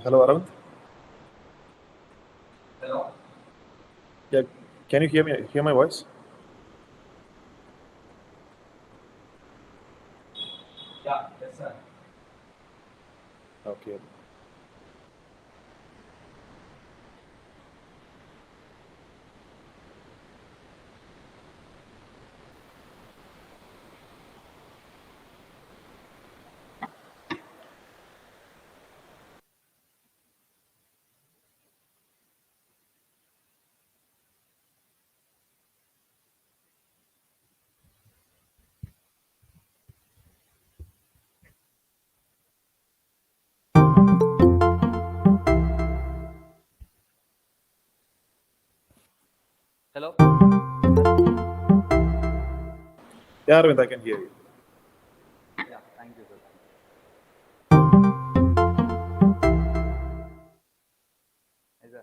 Hello, Arvind. Hello? Yeah, can you hear me? Hear my voice? Yeah, yes, sir. Okay. Hello? Yeah, Arvind, I can hear you. Yeah, thank you, sir. Thank you. Yes, sir.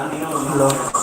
Hello.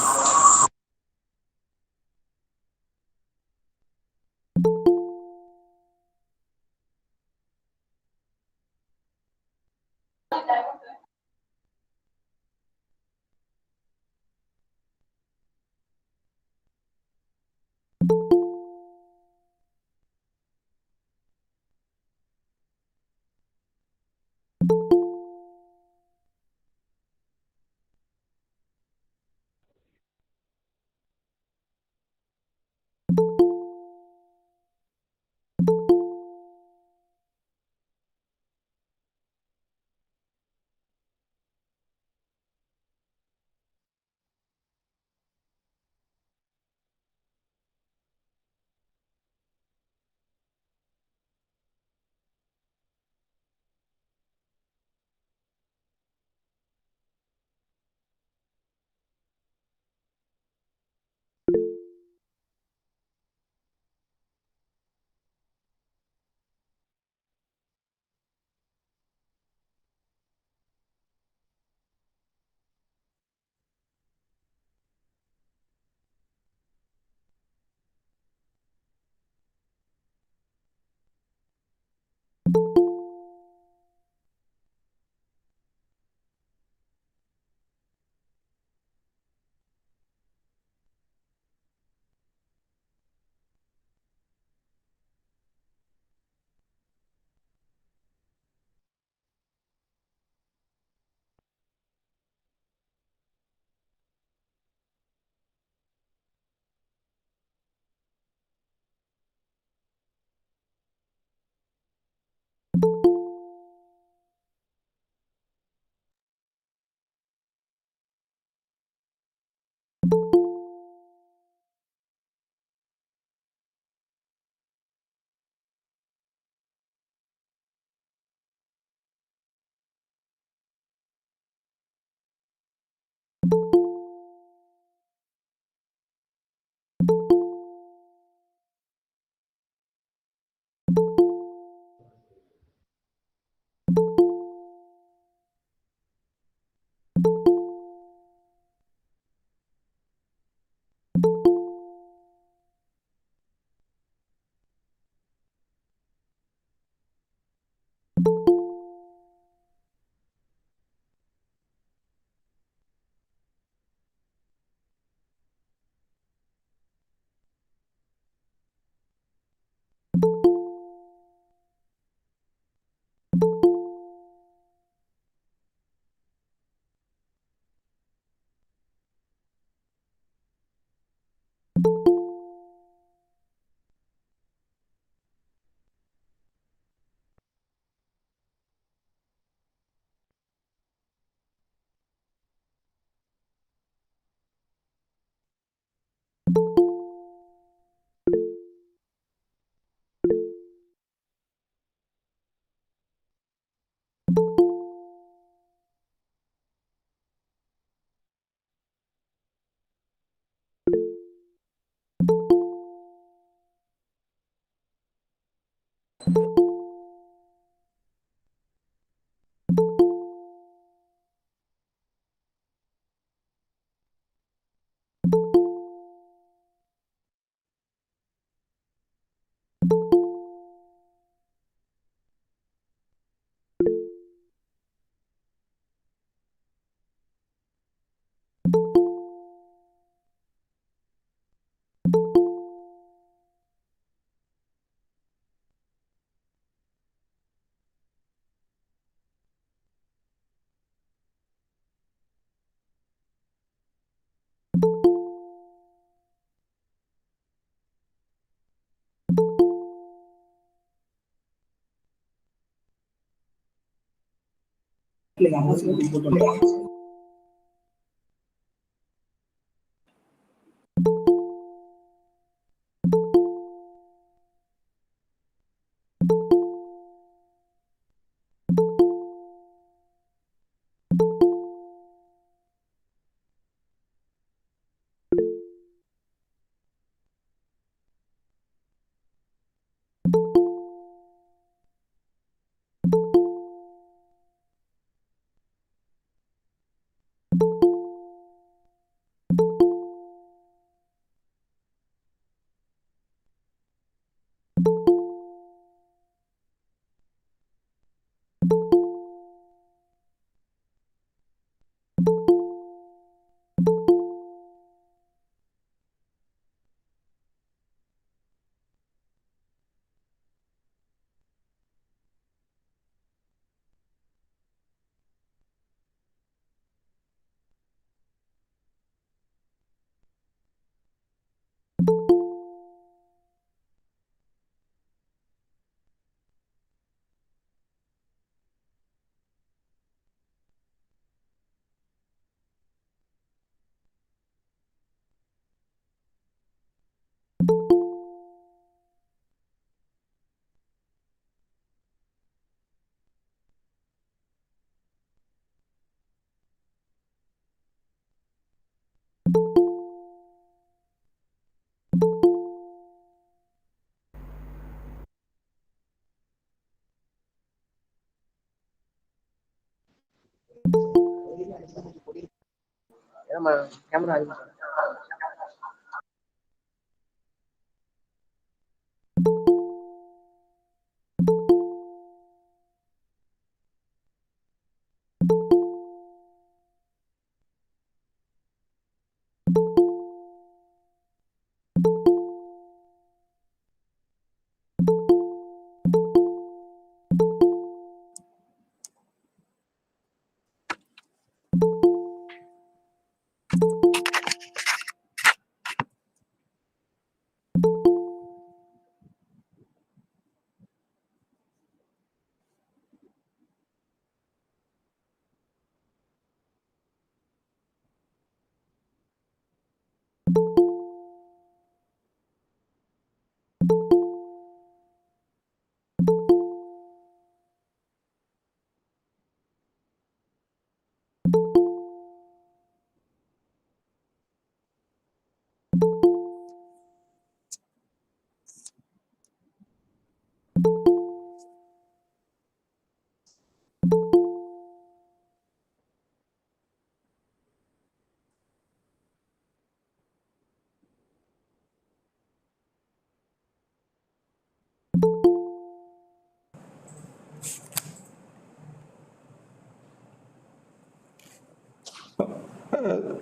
Camera.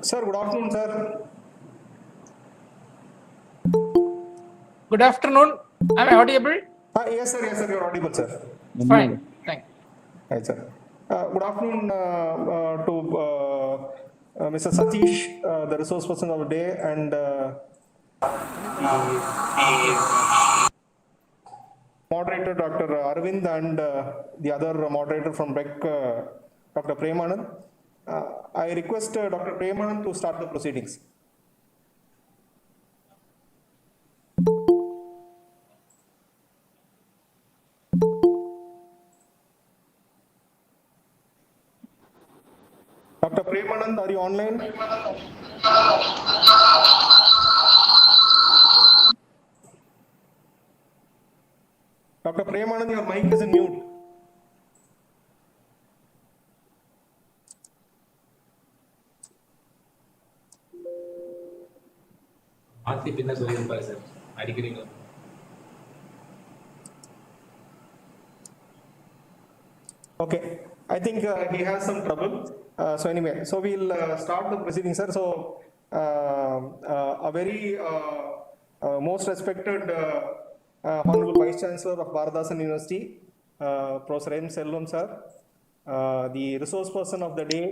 Sir, good afternoon, sir. Good afternoon. Am I audible? Yes, sir. Yes, sir. You're audible, sir. Fine. Thank you. Hi, sir. Good afternoon to Mr. Satish, the resource person of the day, and moderator Dr. Arvind, and the other moderator from BEC, Dr. Premanand. I request Dr. Premanand to start the proceedings. Dr. Premanand, are you online? Dr. Premanand, your mic is in mute. மாத்தி பின்ன சொல்லியிருப்பாரு sir அடிக்கிறீங்களா? Okay, I think he has some trouble. So anyway, so we'll start the proceedings, sir. So a very most respected Honorable Vice Chancellor of Bharadasan University, Professor M. Selvam, sir, the resource person of the day,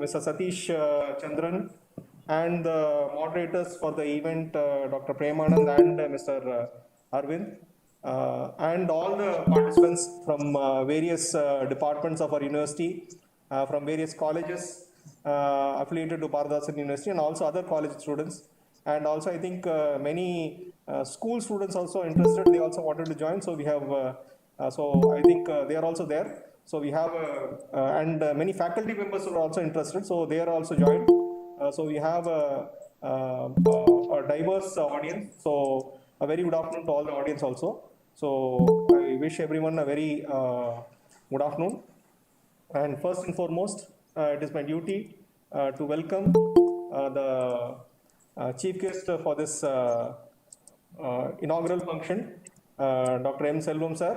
Mr. Satish Chandran, and the moderators for the event, Dr. Premanand and Mr. Arvind. And all the participants from various departments of our university, from various colleges affiliated to Bharadasan University, and also other college students. And also I think many school students also interested, they also wanted to join. So we have, so I think they are also there. So we have, and many faculty members are also interested, so they are also joined. So we have a diverse audience. So a very good afternoon to all the audience also. So I wish everyone a very good afternoon. And first and foremost, it is my duty to welcome the chief guest for this inaugural function, Dr. M. Selvam sir,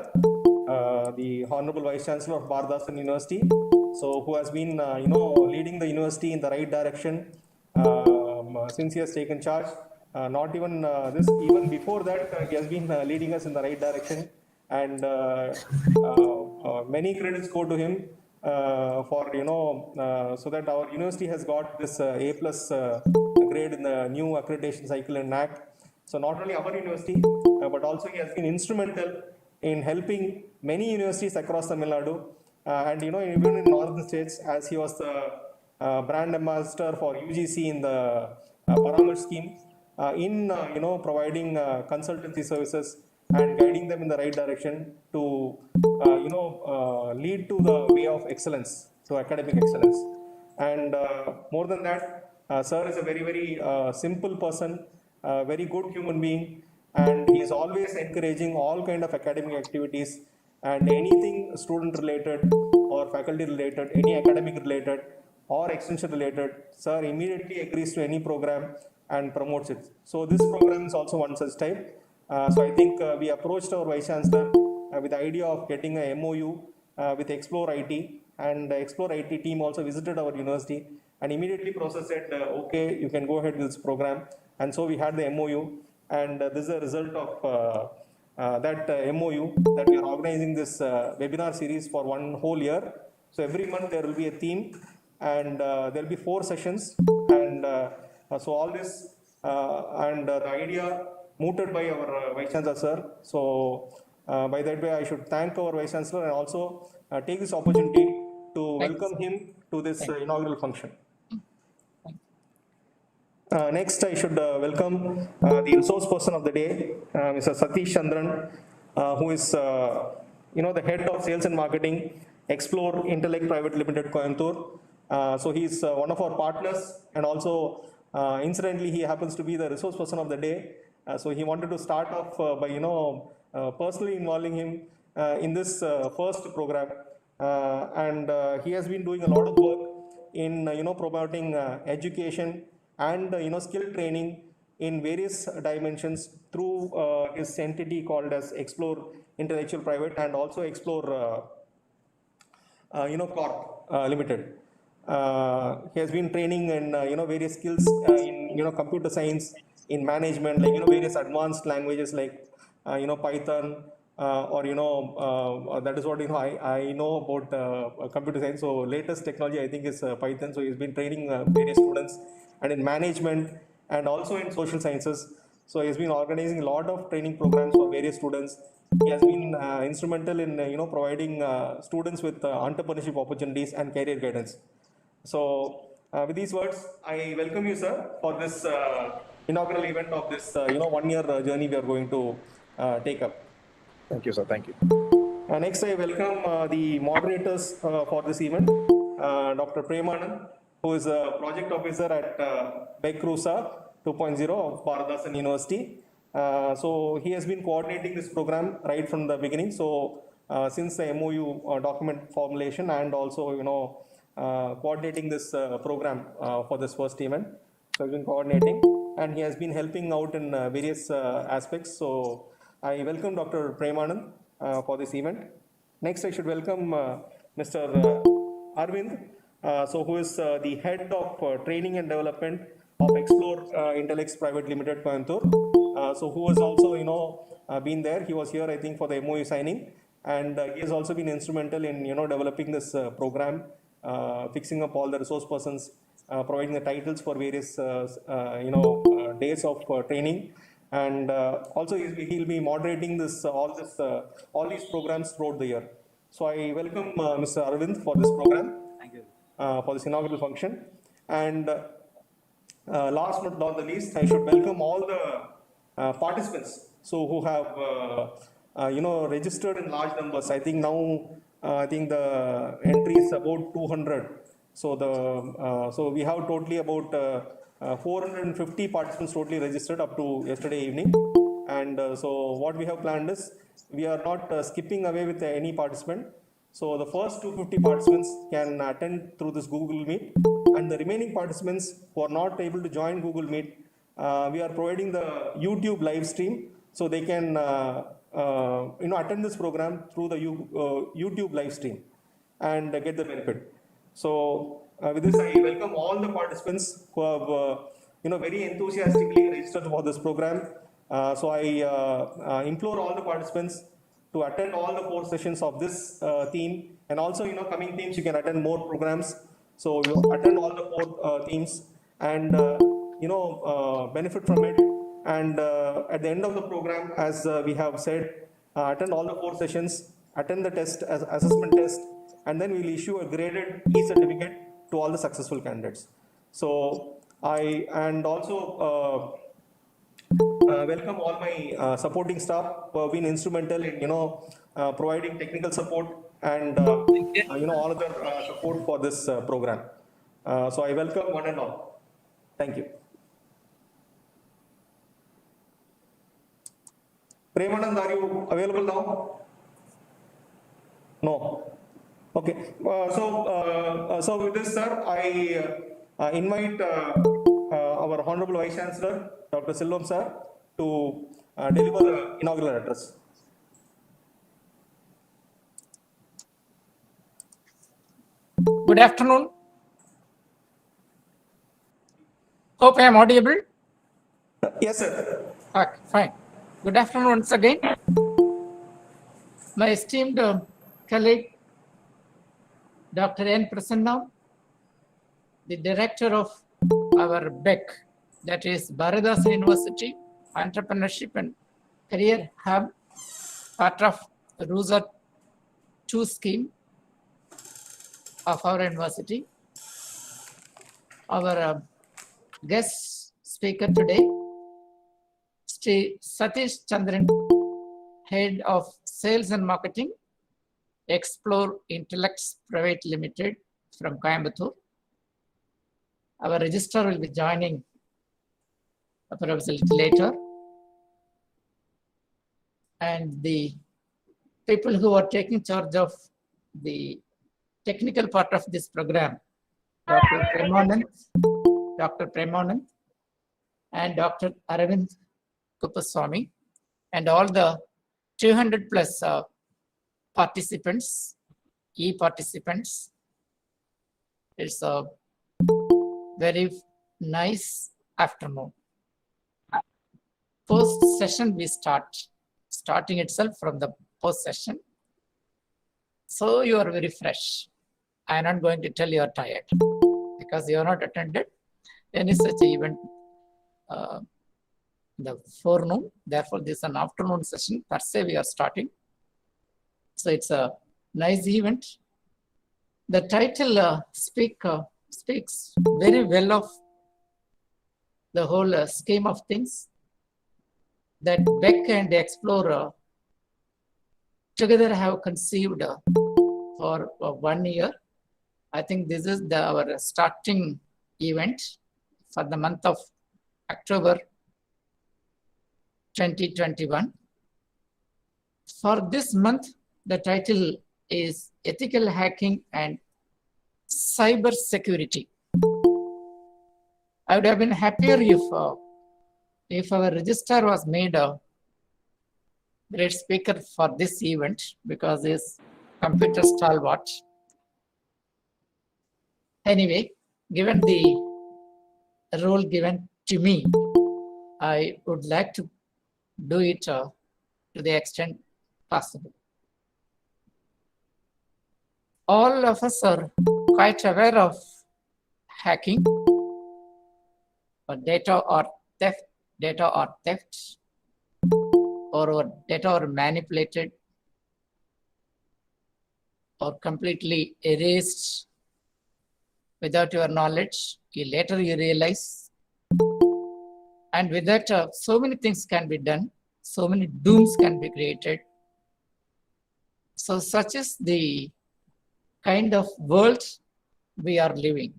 the Honorable Vice Chancellor of Bharadasan University. So who has been, leading the university in the right direction since he has taken charge. Not even this, even before that, he has been leading us in the right direction, and many credits go to him for, so that our university has got this A+ grade in the new accreditation cycle in NAC. So not only our university, but also he has been instrumental in helping many universities across Tamil Nadu, and even in northern states, as he was the brand ambassador for UGC in the Paramal scheme, in providing consultancy services and guiding them in the right direction to lead to the way of excellence, to academic excellence. And more than that, sir is a very, very simple person, very good human being, and he is always encouraging all kind of academic activities, and anything student related or faculty related, any academic related or extension related, sir immediately agrees to any program and promotes it. So this program is also one such type. So I think we approached our Vice Chancellor with the idea of getting a MOU with Explore IT, and the Explore IT team also visited our university and immediately processed said, okay, you can go ahead with this program. And so we had the MOU, and this is a result of that MOU that we are organizing this webinar series for one whole year. So every month there will be a theme, and there will be 4 sessions, and so all this and the idea mooted by our Vice Chancellor sir. So by that way I should thank our Vice Chancellor and also take this opportunity to welcome him to this inaugural function. Next, I should welcome the resource person of the day, Mr. Satish Chandran, who is, the head of sales and marketing, Explore Intellect Private Limited, Coimbatore. So he's one of our partners, and also, incidentally, he happens to be the resource person of the day. So he wanted to start off by, personally involving him in this first program, and he has been doing a lot of work in, promoting education and skill training in various dimensions through his entity called as Explore Intellectual Private, and also Explore Corp Limited. He has been training in various skills in computer science, in management, like various advanced languages like Python, or that is what I know about computer science. So latest technology I think is Python. So he's been training various students, and in management and also in social sciences. So he's been organizing a lot of training programs for various students. He has been instrumental in providing students with entrepreneurship opportunities and career guidance. So, with these words, I welcome you, sir, for this inaugural event of this 1 year journey we are going to take up. Thank you, sir. Thank you. Next, I welcome the moderators for this event, Dr. Premanand, who is a project officer at BECRUSA 2.0 of Bharadasan University. So he has been coordinating this program right from the beginning. So since the MOU document formulation, and also coordinating this program for this first event. So he's been coordinating, and he has been helping out in various aspects. So I welcome Dr. Premanand for this event. Next, I should welcome Mr. Arvind, who is the head of training and development of Explore Intellects Private Limited, Coimbatore. Who has also been there. He was here, I think, for the MOU signing, and he has also been instrumental in developing this program, fixing up all the resource persons, providing the titles for various days of training, and also he'll be moderating all these programs throughout the year. So I welcome Mr. Arvind for this program. Thank you. For this inaugural function, and last but not the least, I should welcome all the participants who have registered in large numbers. I think now the entry is about 200. So we have totally about 450 participants totally registered up to yesterday evening. And so what we have planned is, we are not skipping away with any participant. So the first 250 participants can attend through this Google Meet, and the remaining participants who are not able to join Google Meet, we are providing the YouTube live stream, so they can attend this program through the YouTube live stream and get the benefit. So with this, I welcome all the participants who have very enthusiastically registered for this program. So I implore all the participants to attend all the 4 sessions of this theme, and also coming themes you can attend more programs. So you attend all the 4 themes and benefit from it. And at the end of the program, as we have said, attend all the 4 sessions, attend the test as assessment test, and then we will issue a graded e-certificate to all the successful candidates. So I also welcome all my supporting staff who have been instrumental in providing technical support and all other support for this program. So I welcome one and all. Thank you. Premanand, are you available now? No. Okay. So with this, sir, I invite our Honorable Vice Chancellor, Dr. Silvam sir, to deliver the inaugural address. Good afternoon. Hope I am audible. Yes, sir. Okay, fine. Good afternoon once again. My esteemed colleague, Dr. N. Prasanna, the director of our BEC, that is Bharadasan University Entrepreneurship and Career Hub, part of RUSA 2 scheme of our university. Our guest speaker today, Sri Satish Chandran, Head of Sales and Marketing, Explore Intellects Private Limited from Coimbatore. Our registrar will be joining perhaps a little later. And the people who are taking charge of the technical part of this program, Dr. Premanand and Dr. Aravind Kuppaswamy, and all the 200 plus participants, e-participants. It's a very nice afternoon. First session we start starting itself from the post session. So you are very fresh. I am not going to tell you are tired because you have not attended any such event in the forenoon. Therefore, this is an afternoon session per se we are starting. So it's a nice event. The title speaks very well of the whole scheme of things that Beck and Explorer together have conceived for 1 year. I think this is our starting event for the month of October 2021. For this month, the title is Ethical Hacking and Cyber Security. I would have been happier if our registrar was made a great speaker for this event because he's computer stalwart. Anyway, given the role given to me, I would like to do it to the extent possible. All of us are quite aware of hacking, or data or theft, or data are manipulated or completely erased without your knowledge. Later you realize, and with that, so many things can be done, so many dooms can be created. So such is the kind of world we are living.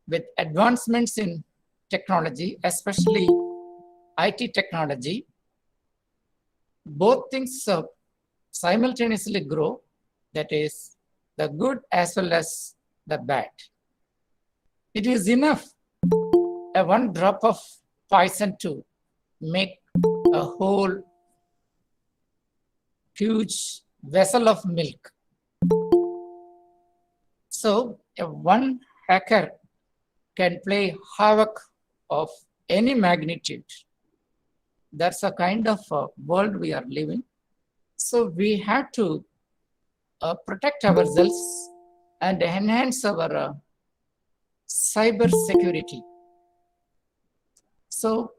With advancements in technology, especially IT technology, both things simultaneously grow, that is, the good as well as the bad. It is enough one drop of poison to make a whole huge vessel of milk. So one hacker can play havoc of any magnitude. That's a kind of world we are living. So we have to protect ourselves and enhance our cyber security. So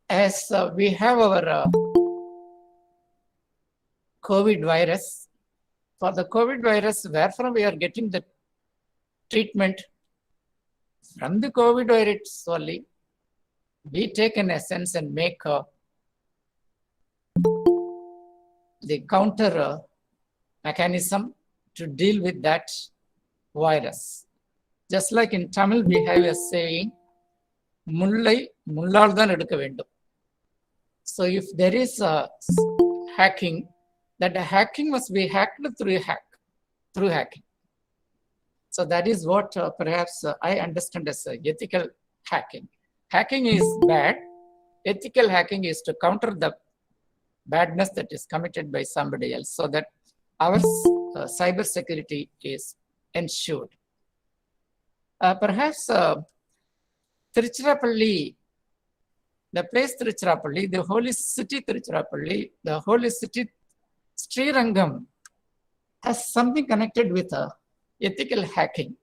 as we have our COVID virus, for the COVID virus, wherefrom we are getting the treatment from the COVID virus only, we take an essence and make the counter mechanism to deal with that virus. Just like in Tamil, we have a saying, "Mullai mullal dhan edukka vendum." So if there is hacking, that the hacking must be hacked through hacking. So that is what perhaps I understand as ethical hacking. Hacking is bad. Ethical hacking is to counter the badness that is committed by somebody else so that our cyber security is ensured. Perhaps Tiruchirappalli, the place Tiruchirappalli, the holy city Tiruchirappalli, the holy city Srirangam has something connected with ethical hacking.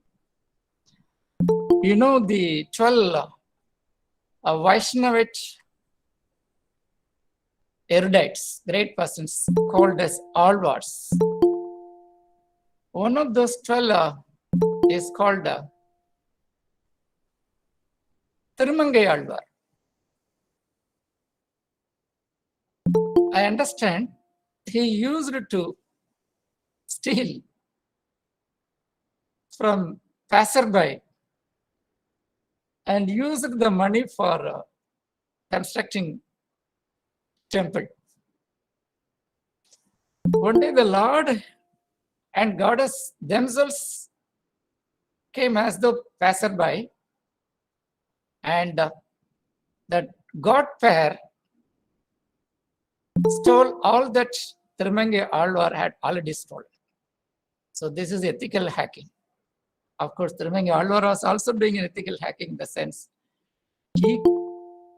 You know, the 12 Vaishnavite erudites, great persons called as Alvars. One of those 12 is called Thirumangai Alvar. I understand he used to steal from passerby and used the money for constructing temple. One day the Lord and Goddess themselves came as the passerby, and that God pair stole all that Thirumangai Alvar had already stolen. So this is ethical hacking. Of course, Thirumangai Alvar was also doing ethical hacking in the sense he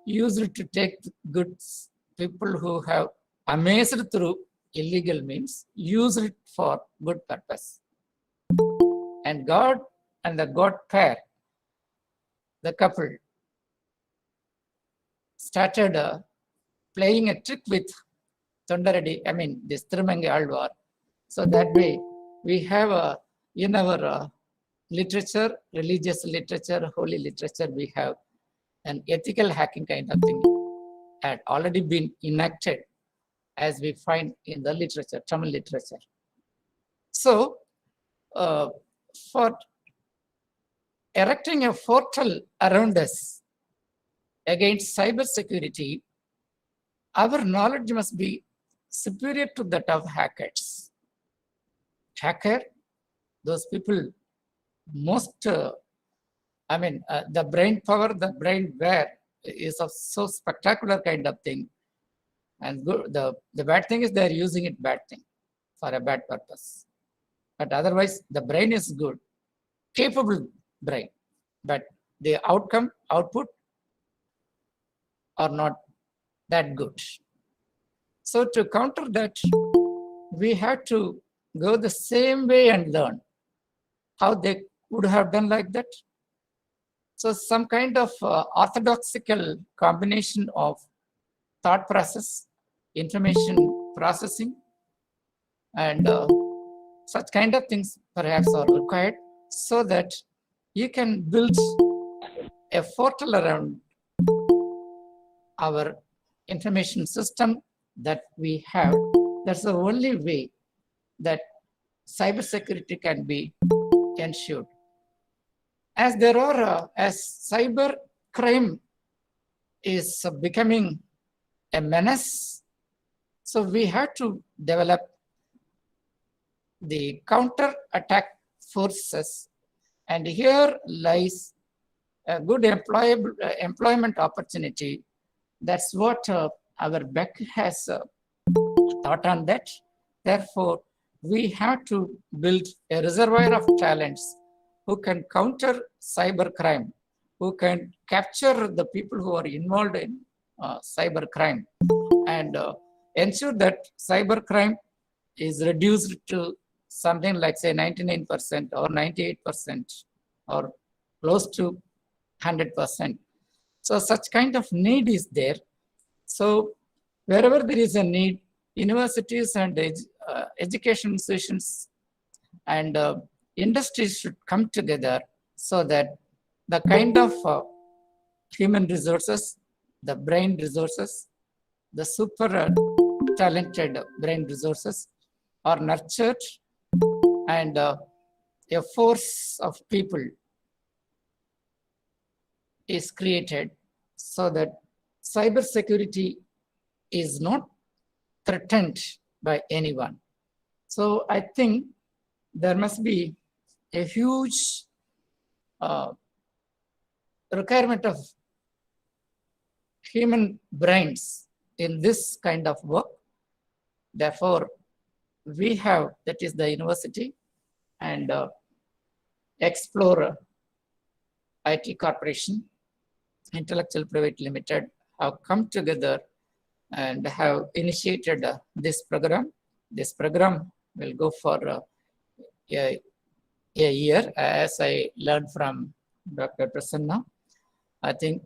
used to take goods people who have amazed through illegal means use it for good purpose. And God and the God pair, the couple, started playing a trick with Tondaradi, this Thirumangai Alvar. So that way, we have in our literature, religious literature, holy literature, we have an ethical hacking kind of thing had already been enacted, as we find in the literature, Tamil literature. So, for erecting a portal around us against cyber security, our knowledge must be superior to that of hackers. Hacker, those people, most, the brain power, the brainware is of so spectacular kind of thing. And good, the bad thing is they're using it bad thing for a bad purpose. But otherwise, the brain is good, capable brain. But the output are not that good. So to counter that, we have to go the same way and learn how they would have done like that. So some kind of orthodoxical combination of thought process, information processing, and such kind of things perhaps are required so that you can build a portal around our information system that we have. That's the only way that cybersecurity can be ensured. As there are, as cyber crime is becoming a menace, so we have to develop the counter attack forces, and here lies a good employment opportunity. That's what our Beck has thought on that. Therefore, we have to build a reservoir of talents who can counter cyber crime, who can capture the people who are involved in cyber crime, and ensure that cyber crime is reduced to something like, say, 99% or 98% or close to 100%. So such kind of need is there. So wherever there is a need, universities and education institutions and industries should come together so that the kind of human resources, the brain resources, the super talented brain resources are nurtured, and a force of people is created so that cybersecurity is not threatened by anyone. So I think there must be a huge requirement of human brains in this kind of work. Therefore, we have, that is the university and Explorer IT Corporation, Intellectual Private Limited, have come together and have initiated this program. This program will go for a year, as I learned from Dr. Prasanna. I think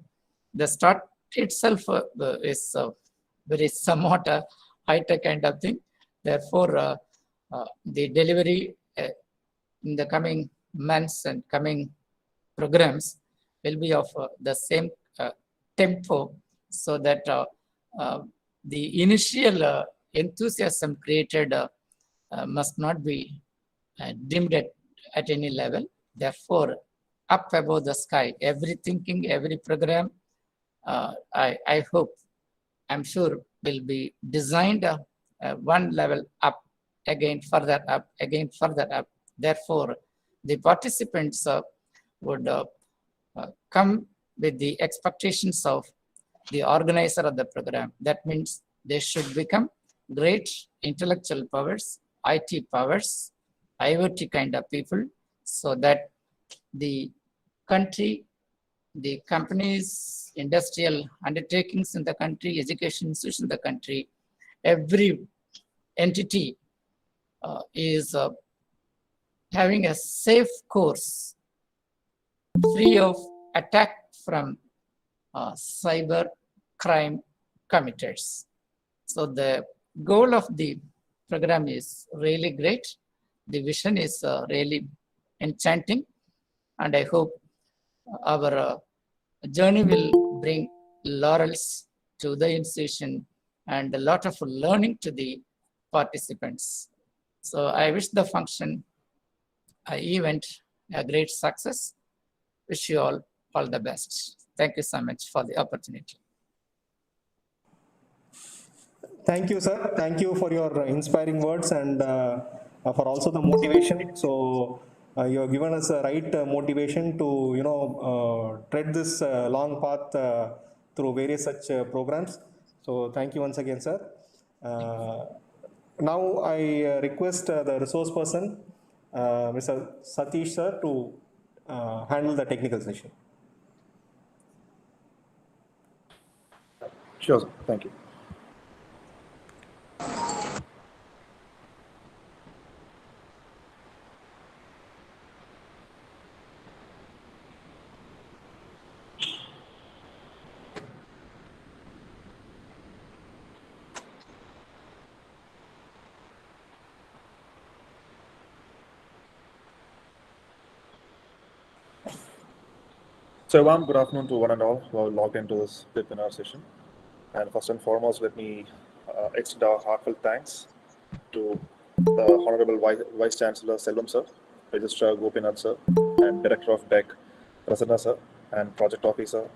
the start itself is very somewhat a high-tech kind of thing. Therefore, the delivery in the coming months and coming programs will be of the same tempo, so that the initial enthusiasm created must not be dimmed at any level. Therefore, up above the sky, every thinking, every program, I hope, I'm sure, will be designed one level up, again further up, again further up. Therefore, the participants would come with the expectations of the organizer of the program. That means they should become great intellectual powers, IT powers, IoT kind of people, so that the country the companies, industrial undertakings in the country, education institutions in the country, every entity is having a safe course, free of attack from cyber crime committers. So the goal of the program is really great. The vision is really enchanting, and I hope our journey will bring laurels to the institution and a lot of learning to the participants. So I wish the function event a great success. Wish you all the best. Thank you so much for the opportunity. Thank you, sir. Thank you for your inspiring words and for also the motivation. So you have given us a right motivation to tread this long path through various such programs. So thank you once again, sir. Now I request the resource person, Mr. Satish sir, to handle the technical session. Sure, sir. Thank you. So, one good afternoon to one and all who are logged into this webinar session. And first and foremost, let me extend our heartfelt thanks to the Honorable Vice Chancellor Selvam sir, Registrar Gopinath sir, and Director of DEC Prasanna sir, and Project Officer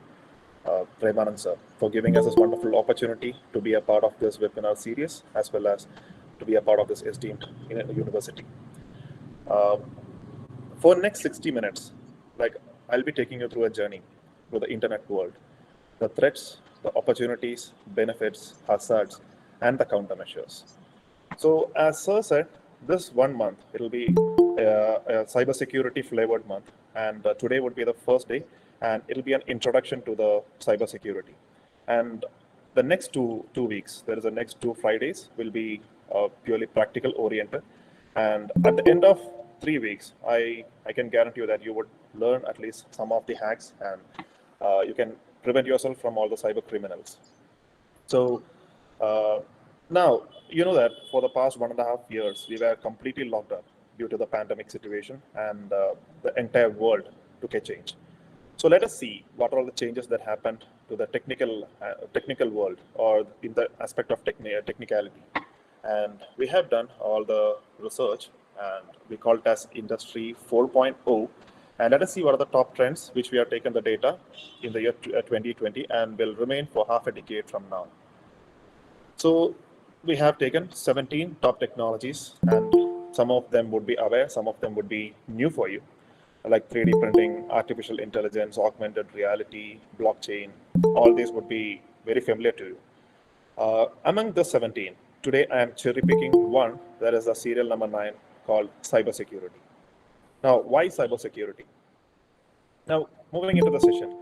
Premanand sir, for giving us this wonderful opportunity to be a part of this webinar series, as well as to be a part of this esteemed university. For next 60 minutes, I'll be taking you through a journey through the internet world, the threats, the opportunities, benefits, hazards, and the countermeasures. So, as Sir said, this 1 month, it'll be a cybersecurity flavored month, and today would be the first day, and it'll be an introduction to the cybersecurity. And the next two weeks, there is the next 2 Fridays, will be purely practical oriented. And at the end of 3 weeks, I can guarantee you that you would learn at least some of the hacks, and you can prevent yourself from all the cyber criminals. So now, you know that for the past 1.5 years, we were completely locked up due to the pandemic situation, and the entire world took a change. So let us see what are all the changes that happened to the technical world, or in the aspect of technicality. And we have done all the research, and we call it as Industry 4.0. And let us see what are the top trends which we have taken the data in the year 2020 and will remain for half a decade from now. So we have taken 17 top technologies, and some of them would be aware, some of them would be new for you, like 3D printing, artificial intelligence, augmented reality, blockchain. All these would be very familiar to you. Among the 17, today I am cherry picking one, that is the serial number 9, called cybersecurity. Now, why cybersecurity? Now, moving into the session,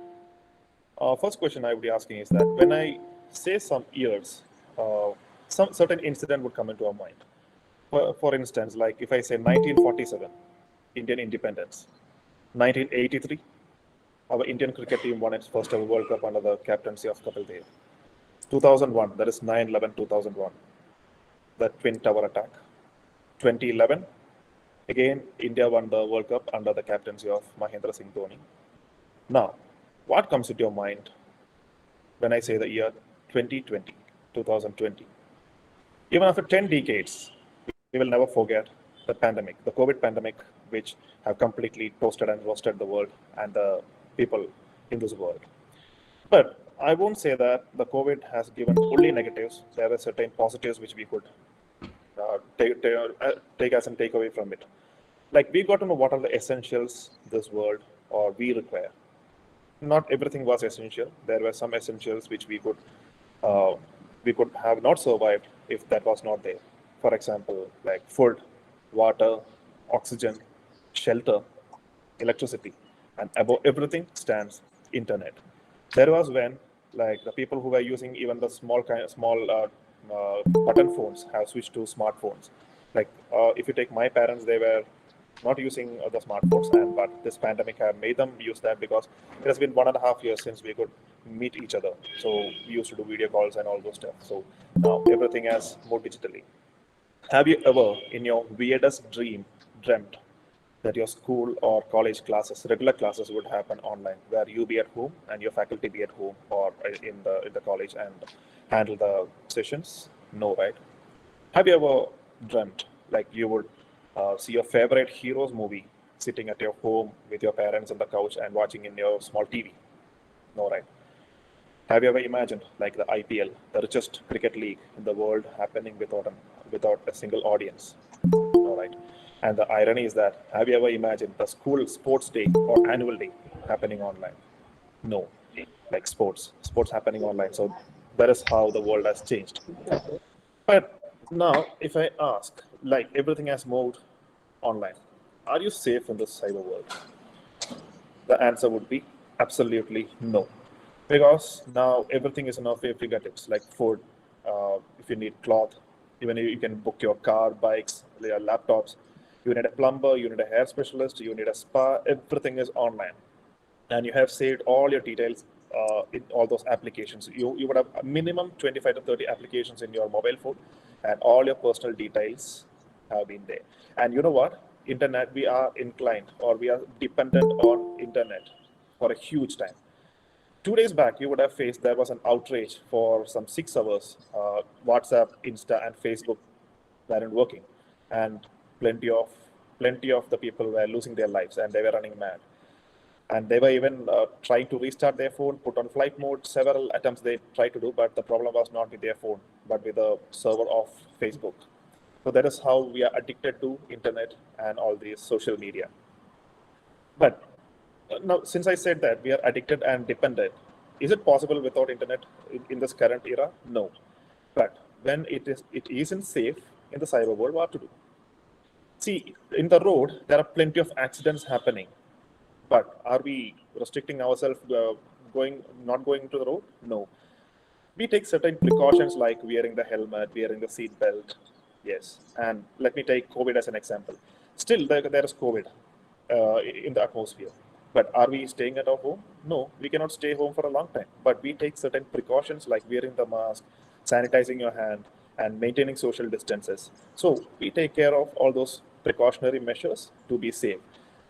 first question I would be asking is that when I say some years, some certain incident would come into our mind. For instance, like if I say 1947, Indian independence, 1983, our Indian cricket team won its first ever World Cup under the captaincy of Kapil Dev. 2001, that is 9/11/2001, the Twin Tower attack. 2011, again, India won the World Cup under the captaincy of Mahendra Singh Dhoni. Now, what comes into your mind when I say the year 2020, 2020? Even after 10 decades, we will never forget the pandemic, the COVID pandemic, which have completely toasted and roasted the world and the people in this world. But I won't say that the COVID has given only negatives. There were certain positives which we could take as and take away from it. Like, we got to know what are the essentials this world or we require. Not everything was essential. There were some essentials which we could have not survived if that was not there. For example, like food, water, oxygen, shelter, electricity, and above everything stands internet. There was when like the people who were using even the small button phones have switched to smartphones. Like if you take my parents, they were not using the smartphones, and but this pandemic have made them use that because it has been 1.5 years since we could meet each other. So we used to do video calls and all those stuff. So now everything has moved digitally. Have you ever, in your weirdest dream, dreamt that your school or college classes, regular classes, would happen online, where you be at home and your faculty be at home or in the college and handle the sessions? No, right? Have you ever dreamt like you would see your favorite heroes movie sitting at your home with your parents on the couch and watching in your small TV? No, right? Have you ever imagined like the IPL, the richest cricket league in the world, happening without a single audience? No, right? And the irony is that have you ever imagined the school sports day or annual day happening online? No, like sports happening online. So that is how the world has changed. But now, if I ask, like everything has moved online, are you safe in the cyber world? The answer would be absolutely no. Because now everything is in our fingertips, like food, if you need cloth, even you can book your car, bikes, your laptops. You need a plumber, you need a hair specialist, you need a spa, everything is online. And you have saved all your details in all those applications. You would have a minimum 25 to 30 applications in your mobile phone, and all your personal details have been there. And you know what? Internet, we are inclined or we are dependent on internet for a huge time. 2 days back, you would have faced there was an outrage for some 6 hours. WhatsApp, Insta, and Facebook weren't working, and plenty of the people were losing their lives, and they were running mad. And they were even trying to restart their phone, put on flight mode. Several attempts they tried to do, but the problem was not with their phone, but with the server of Facebook. So that is how we are addicted to internet and all these social media. But now, since I said that we are addicted and dependent, is it possible without internet in this current era? No. But when it isn't safe in the cyber world, what to do? See, in the road, there are plenty of accidents happening. But are we restricting ourselves not going to the road? No. We take certain precautions like wearing the helmet, wearing the seat belt. Yes. And let me take COVID as an example. Still, there is COVID in the atmosphere. But are we staying at our home? No, we cannot stay home for a long time. But we take certain precautions like wearing the mask, sanitizing your hand, and maintaining social distances. So we take care of all those precautionary measures to be safe.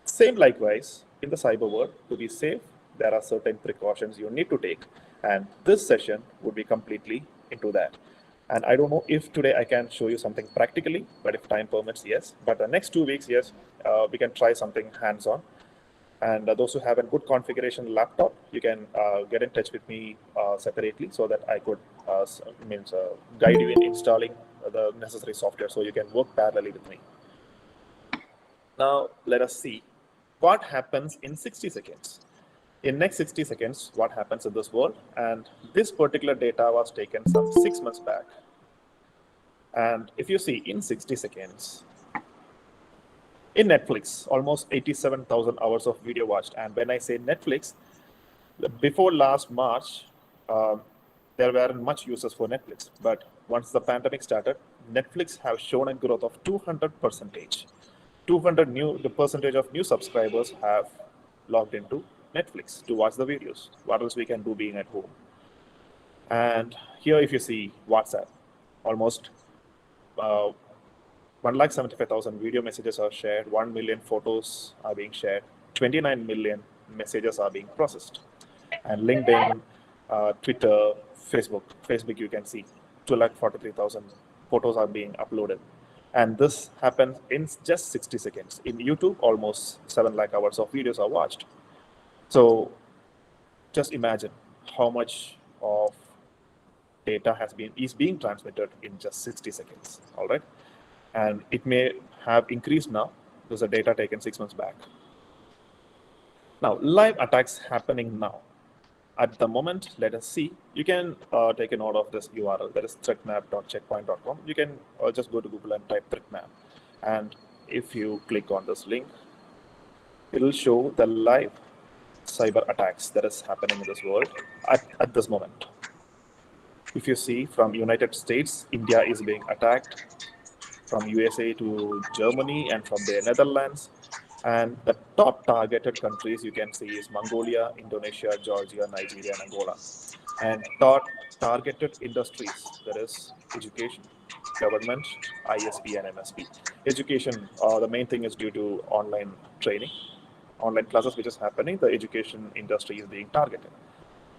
Same likewise, in the cyber world, to be safe, there are certain precautions you need to take. And this session would be completely into that. And I don't know if today I can show you something practically, but if time permits, yes. But the next 2 weeks, yes, we can try something hands-on. And those who have a good configuration laptop, you can get in touch with me separately so that I could guide you in installing the necessary software so you can work parallelly with me. Now, let us see what happens in 60 seconds. In next 60 seconds, what happens in this world? And this particular data was taken some 6 months back. And if you see in 60 seconds, in Netflix, almost 87,000 hours of video watched. And when I say Netflix, before last March, there weren't much users for Netflix. But once the pandemic started, Netflix have shown a growth of 200%. The percentage of new subscribers have logged into Netflix to watch the videos. What else we can do being at home? And here, if you see WhatsApp, almost 175,000 video messages are shared, 1 million photos are being shared, 29 million messages are being processed. And LinkedIn, Twitter, Facebook, you can see 243,000 photos are being uploaded. And this happens in just 60 seconds. In YouTube, almost 7 lakh hours of videos are watched. So just imagine how much of data is being transmitted in just 60 seconds, all right? And it may have increased now. There's a data taken 6 months back. Now, live attacks happening now. At the moment, let us see. You can take a note of this URL. That is threatmap.checkpoint.com. You can just go to Google and type threatmap. And if you click on this link, it will show the live cyber attacks that is happening in this world at this moment. If you see from United States, India is being attacked, from USA to Germany and from the Netherlands. And the top targeted countries you can see is Mongolia, Indonesia, Georgia, Nigeria, and Angola. And top targeted industries, that is education, government, ISP, and MSP. Education, the main thing is due to online training, online classes which is happening, the education industry is being targeted.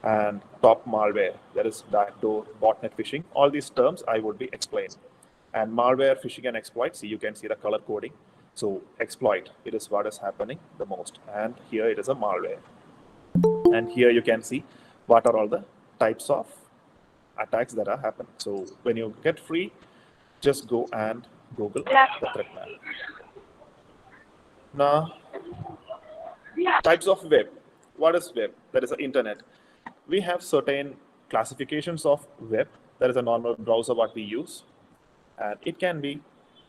And top malware, that is backdoor, botnet phishing, all these terms I would be explaining. And malware, phishing, and exploit, see, you can see the color coding. So exploit, it is what is happening the most. And here it is a malware. And here you can see what are all the types of attacks that are happening. So when you get free, just go and Google the threat map. Now, types of web. What is web? That is the internet. We have certain classifications of web. That is a normal browser what we use. And it can be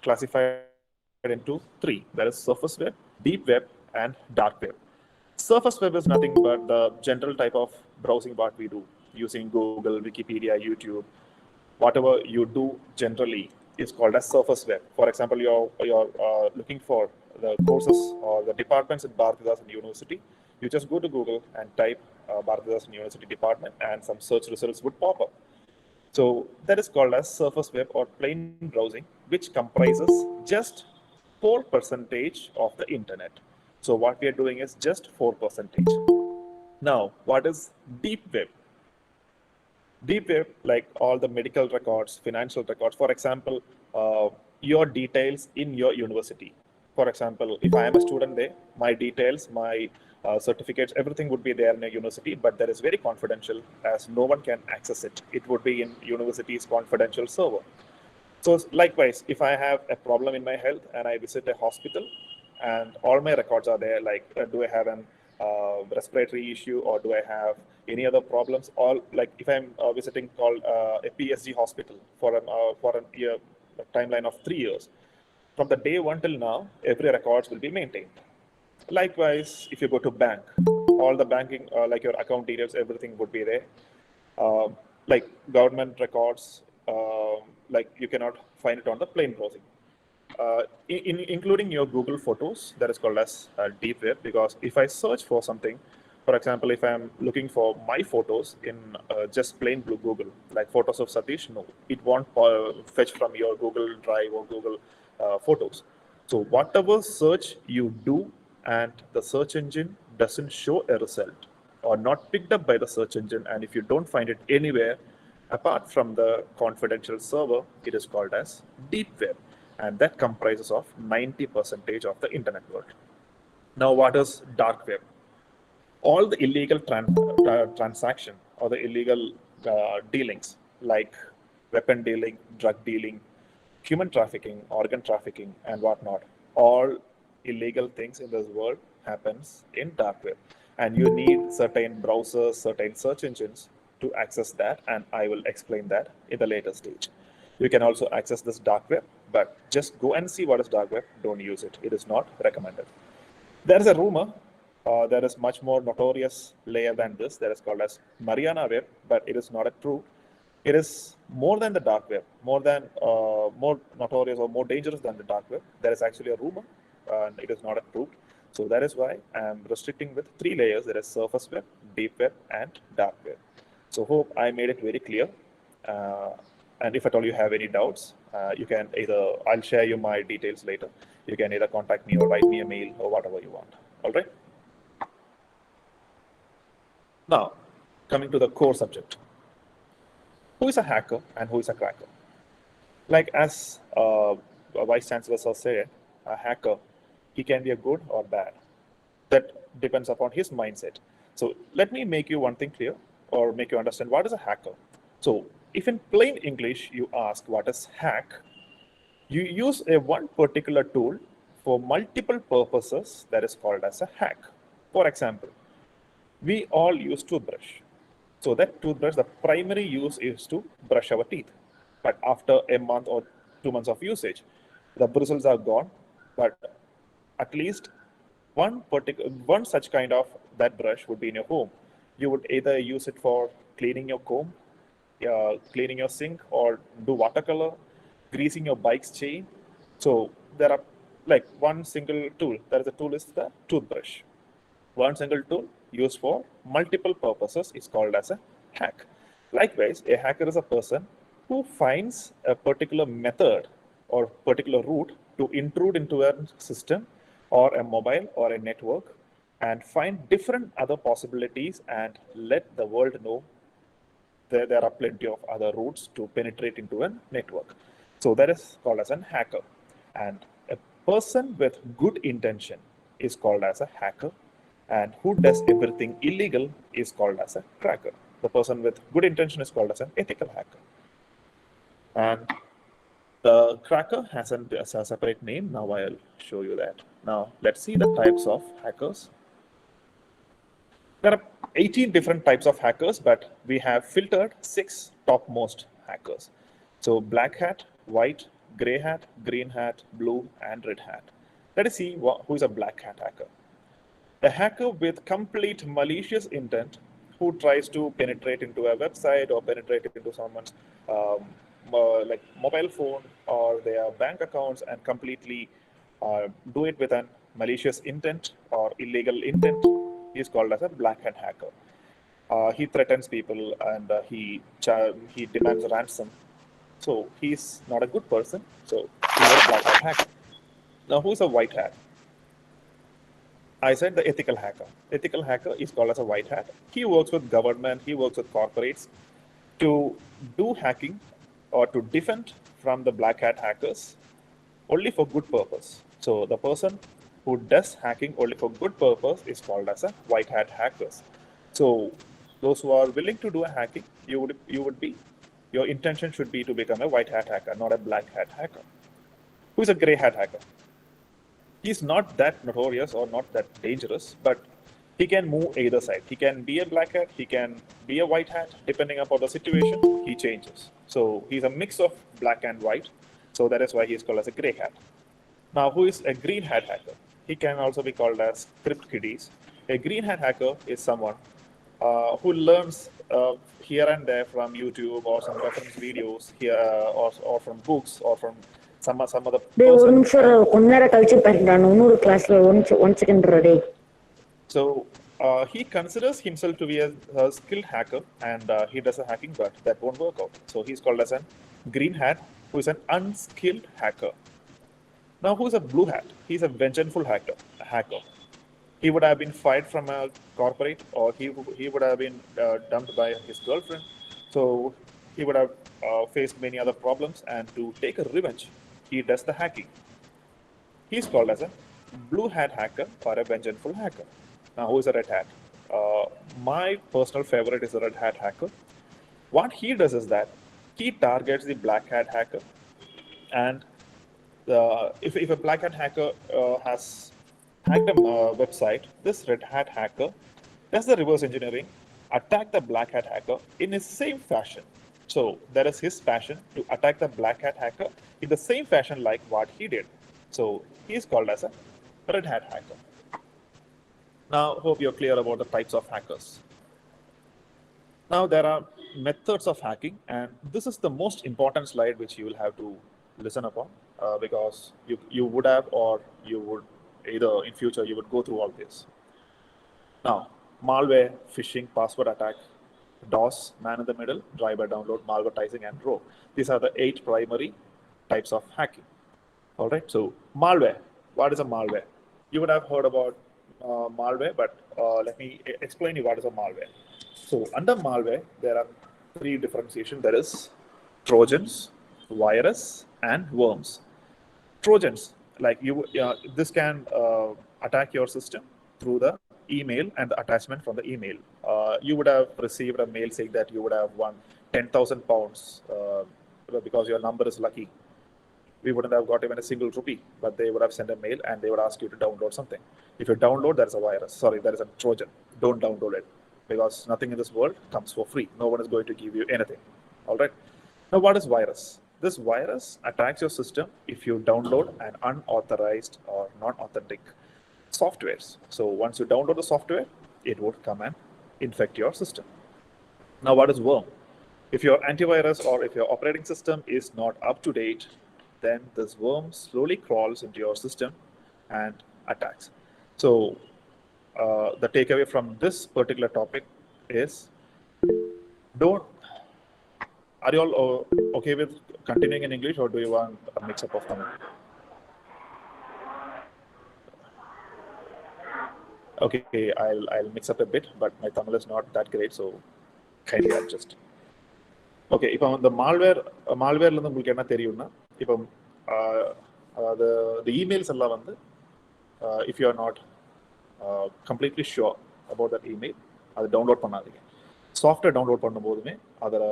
classified into three. That is surface web, deep web, and dark web. Surface web is nothing but the general type of browsing what we do using Google, Wikipedia, YouTube. Whatever you do generally is called as surface web. For example, you're looking for the courses or the departments at Bharathidasan University. You just go to Google and type Bharathidasan University department, and some search results would pop up. So that is called as surface web or plain browsing, which comprises just 4% of the internet. So what we are doing is just 4%. Now, what is deep web? Deep web, like all the medical records, financial records, for example, your details in your university. For example, if I am a student there, my details, my certificates, everything would be there in a university, but that is very confidential as no one can access it. It would be in university's confidential server. So likewise, if I have a problem in my health and I visit a hospital and all my records are there, like do I have an respiratory issue or do I have any other problems? All like if I'm visiting called a PSG hospital for a year, a timeline of 3 years, from the day 1 till now, every records will be maintained. Likewise, if you go to bank, all the banking, like your account details, everything would be there. Like government records, like you cannot find it on the plain browsing. Including your Google Photos, that is called as deep web, because if I search for something, for example, if I'm looking for my photos in just plain blue Google, like photos of Satish, no, it won't fetch from your Google Drive or Google Photos. So whatever search you do and the search engine doesn't show a result or not picked up by the search engine, and if you don't find it anywhere apart from the confidential server, it is called as deep web, and that comprises of 90% of the internet world. Now, what is dark web? All the illegal transaction or the illegal dealings like weapon dealing, drug dealing, human trafficking, organ trafficking, and whatnot, all illegal things in this world happens in dark web. And you need certain browsers, certain search engines to access that, and I will explain that in the later stage. You can also access this dark web, but just go and see what is dark web. Don't use it. It is not recommended. There is a rumor. There is much more notorious layer than this. That is called as Mariana web, but it is not a true. It is more than the dark web, more notorious or more dangerous than the dark web. There is actually a rumor, and it is not approved. So that is why I am restricting with 3 layers. There is surface web, deep web, and dark web. So hope I made it very clear. And if at all you have any doubts, you can either, I'll share you my details later. You can either contact me or write me a mail or whatever you want. All right. Now, coming to the core subject. Who is a hacker and who is a cracker? Like as Vice Chancellor Sir said, a hacker, he can be a good or bad. That depends upon his mindset. So let me make you one thing clear or make you understand what is a hacker. So if in plain English you ask what is hack, you use one particular tool for multiple purposes that is called as a hack. For example, we all use toothbrush. So that toothbrush, the primary use is to brush our teeth. But after a month or 2 months of usage, the bristles are gone, but at least One such kind of that brush would be in your home. You would either use it for cleaning your comb, cleaning your sink, or do watercolor, greasing your bike's chain. So there are like one single tool. There is a tool is the toothbrush. One single tool used for multiple purposes is called as a hack. Likewise, a hacker is a person who finds a particular method or particular route to intrude into a system or a mobile or a network and find different other possibilities and let the world know there are plenty of other routes to penetrate into a network. So that is called as a hacker. And a person with good intention is called as a hacker, and who does everything illegal is called as a cracker. The person with good intention is called as an ethical hacker. And the cracker has a separate name. Now I'll show you that. Now let's see the types of hackers. There are 18 different types of hackers, but we have filtered 6 topmost hackers. So black hat, white, gray hat, green hat, blue, and red hat. Let us see who is a black hat hacker. A hacker with complete malicious intent who tries to penetrate into a website or penetrate into someone's like mobile phone or their bank accounts and completely do it with a malicious intent or illegal intent. He is called as a black hat hacker. He threatens people and he demands ransom. So he's not a good person. So he's a black hat hacker. Now, who's a white hat? I said the ethical hacker. Ethical hacker is called as a white hat. He works with government, he works with corporates to do hacking or to defend from the black hat hackers only for good purpose. So the person who does hacking only for good purpose is called as a white hat hackers. So those who are willing to do a hacking, your intention should be to become a white hat hacker, not a black hat hacker. Who is a gray hat hacker? He's not that notorious or not that dangerous, but he can move either side. He can be a black hat, he can be a white hat. Depending upon the situation, he changes. So he's a mix of black and white. So that is why he is called as a gray hat. Now, who is a green hat hacker? He can also be called as crypt kiddies. A green hat hacker is someone who learns here and there from YouTube or some reference videos here or from books or from some other person. So he considers himself to be a skilled hacker and he does a hacking, but that won't work out. So he's called as a green hat who is an unskilled hacker. Now, who's a blue hat? He's a vengeful hacker. He would have been fired from a corporate, or he would have been dumped by his girlfriend. So he would have faced many other problems, and to take a revenge, he does the hacking. He's called as a blue hat hacker or a vengeful hacker. Now, who is a red hat? My personal favorite is a red hat hacker. What he does is that he targets the black hat hacker, and if a black hat hacker has hacked a website, this red hat hacker does the reverse engineering, attack the black hat hacker in the same fashion. So that is his passion, to attack the black hat hacker in the same fashion like what he did. So he is called as a red hat hacker. Now, hope you're clear about the types of hackers. Now, there are methods of hacking, and this is the most important slide which you will have to listen upon because you would have, or you would either in future you would go through all this. Now, malware, phishing, password attack, DOS, man in the middle, driver download, malvertising, and rogue. These are the 8 primary types of hacking. All right. So malware. What is a malware? You would have heard about malware, but let me explain you what is a malware. So under malware, there are 3 differentiation. There is Trojans, virus, and worms. Trojans, like this can attack your system through the email and the attachment from the email. You would have received a mail saying that you would have won 10,000 pounds because your number is lucky. We wouldn't have got even a single rupee, but they would have sent a mail and they would ask you to download something. If you download, there's a virus. Sorry, there is a Trojan. Don't download it because nothing in this world comes for free. No one is going to give you anything. All right. Now, what is virus? This virus attacks your system if you download an unauthorized or non-authentic softwares. So once you download the software, it would come and infect your system. Now, what is worm? If your antivirus or if your operating system is not up to date, then this worm slowly crawls into your system and attacks. So the takeaway from this particular topic is, don't. Are you all okay with continuing in English, or do you want a mix-up of Tamil? Okay, I'll mix up a bit, but my Tamil is not that great, so kindly adjust. Okay, இப்போ இந்த மால்வேர்லேருந்து உங்களுக்கு என்ன தெரியும்னா, இப்போ the emails எல்லாம் வந்து if you are not completely sure about that email, அதை download பண்ணாதீங்க. சாஃப்ட்வேர் டவுன்லோட் பண்ணும்போதுமே அதில்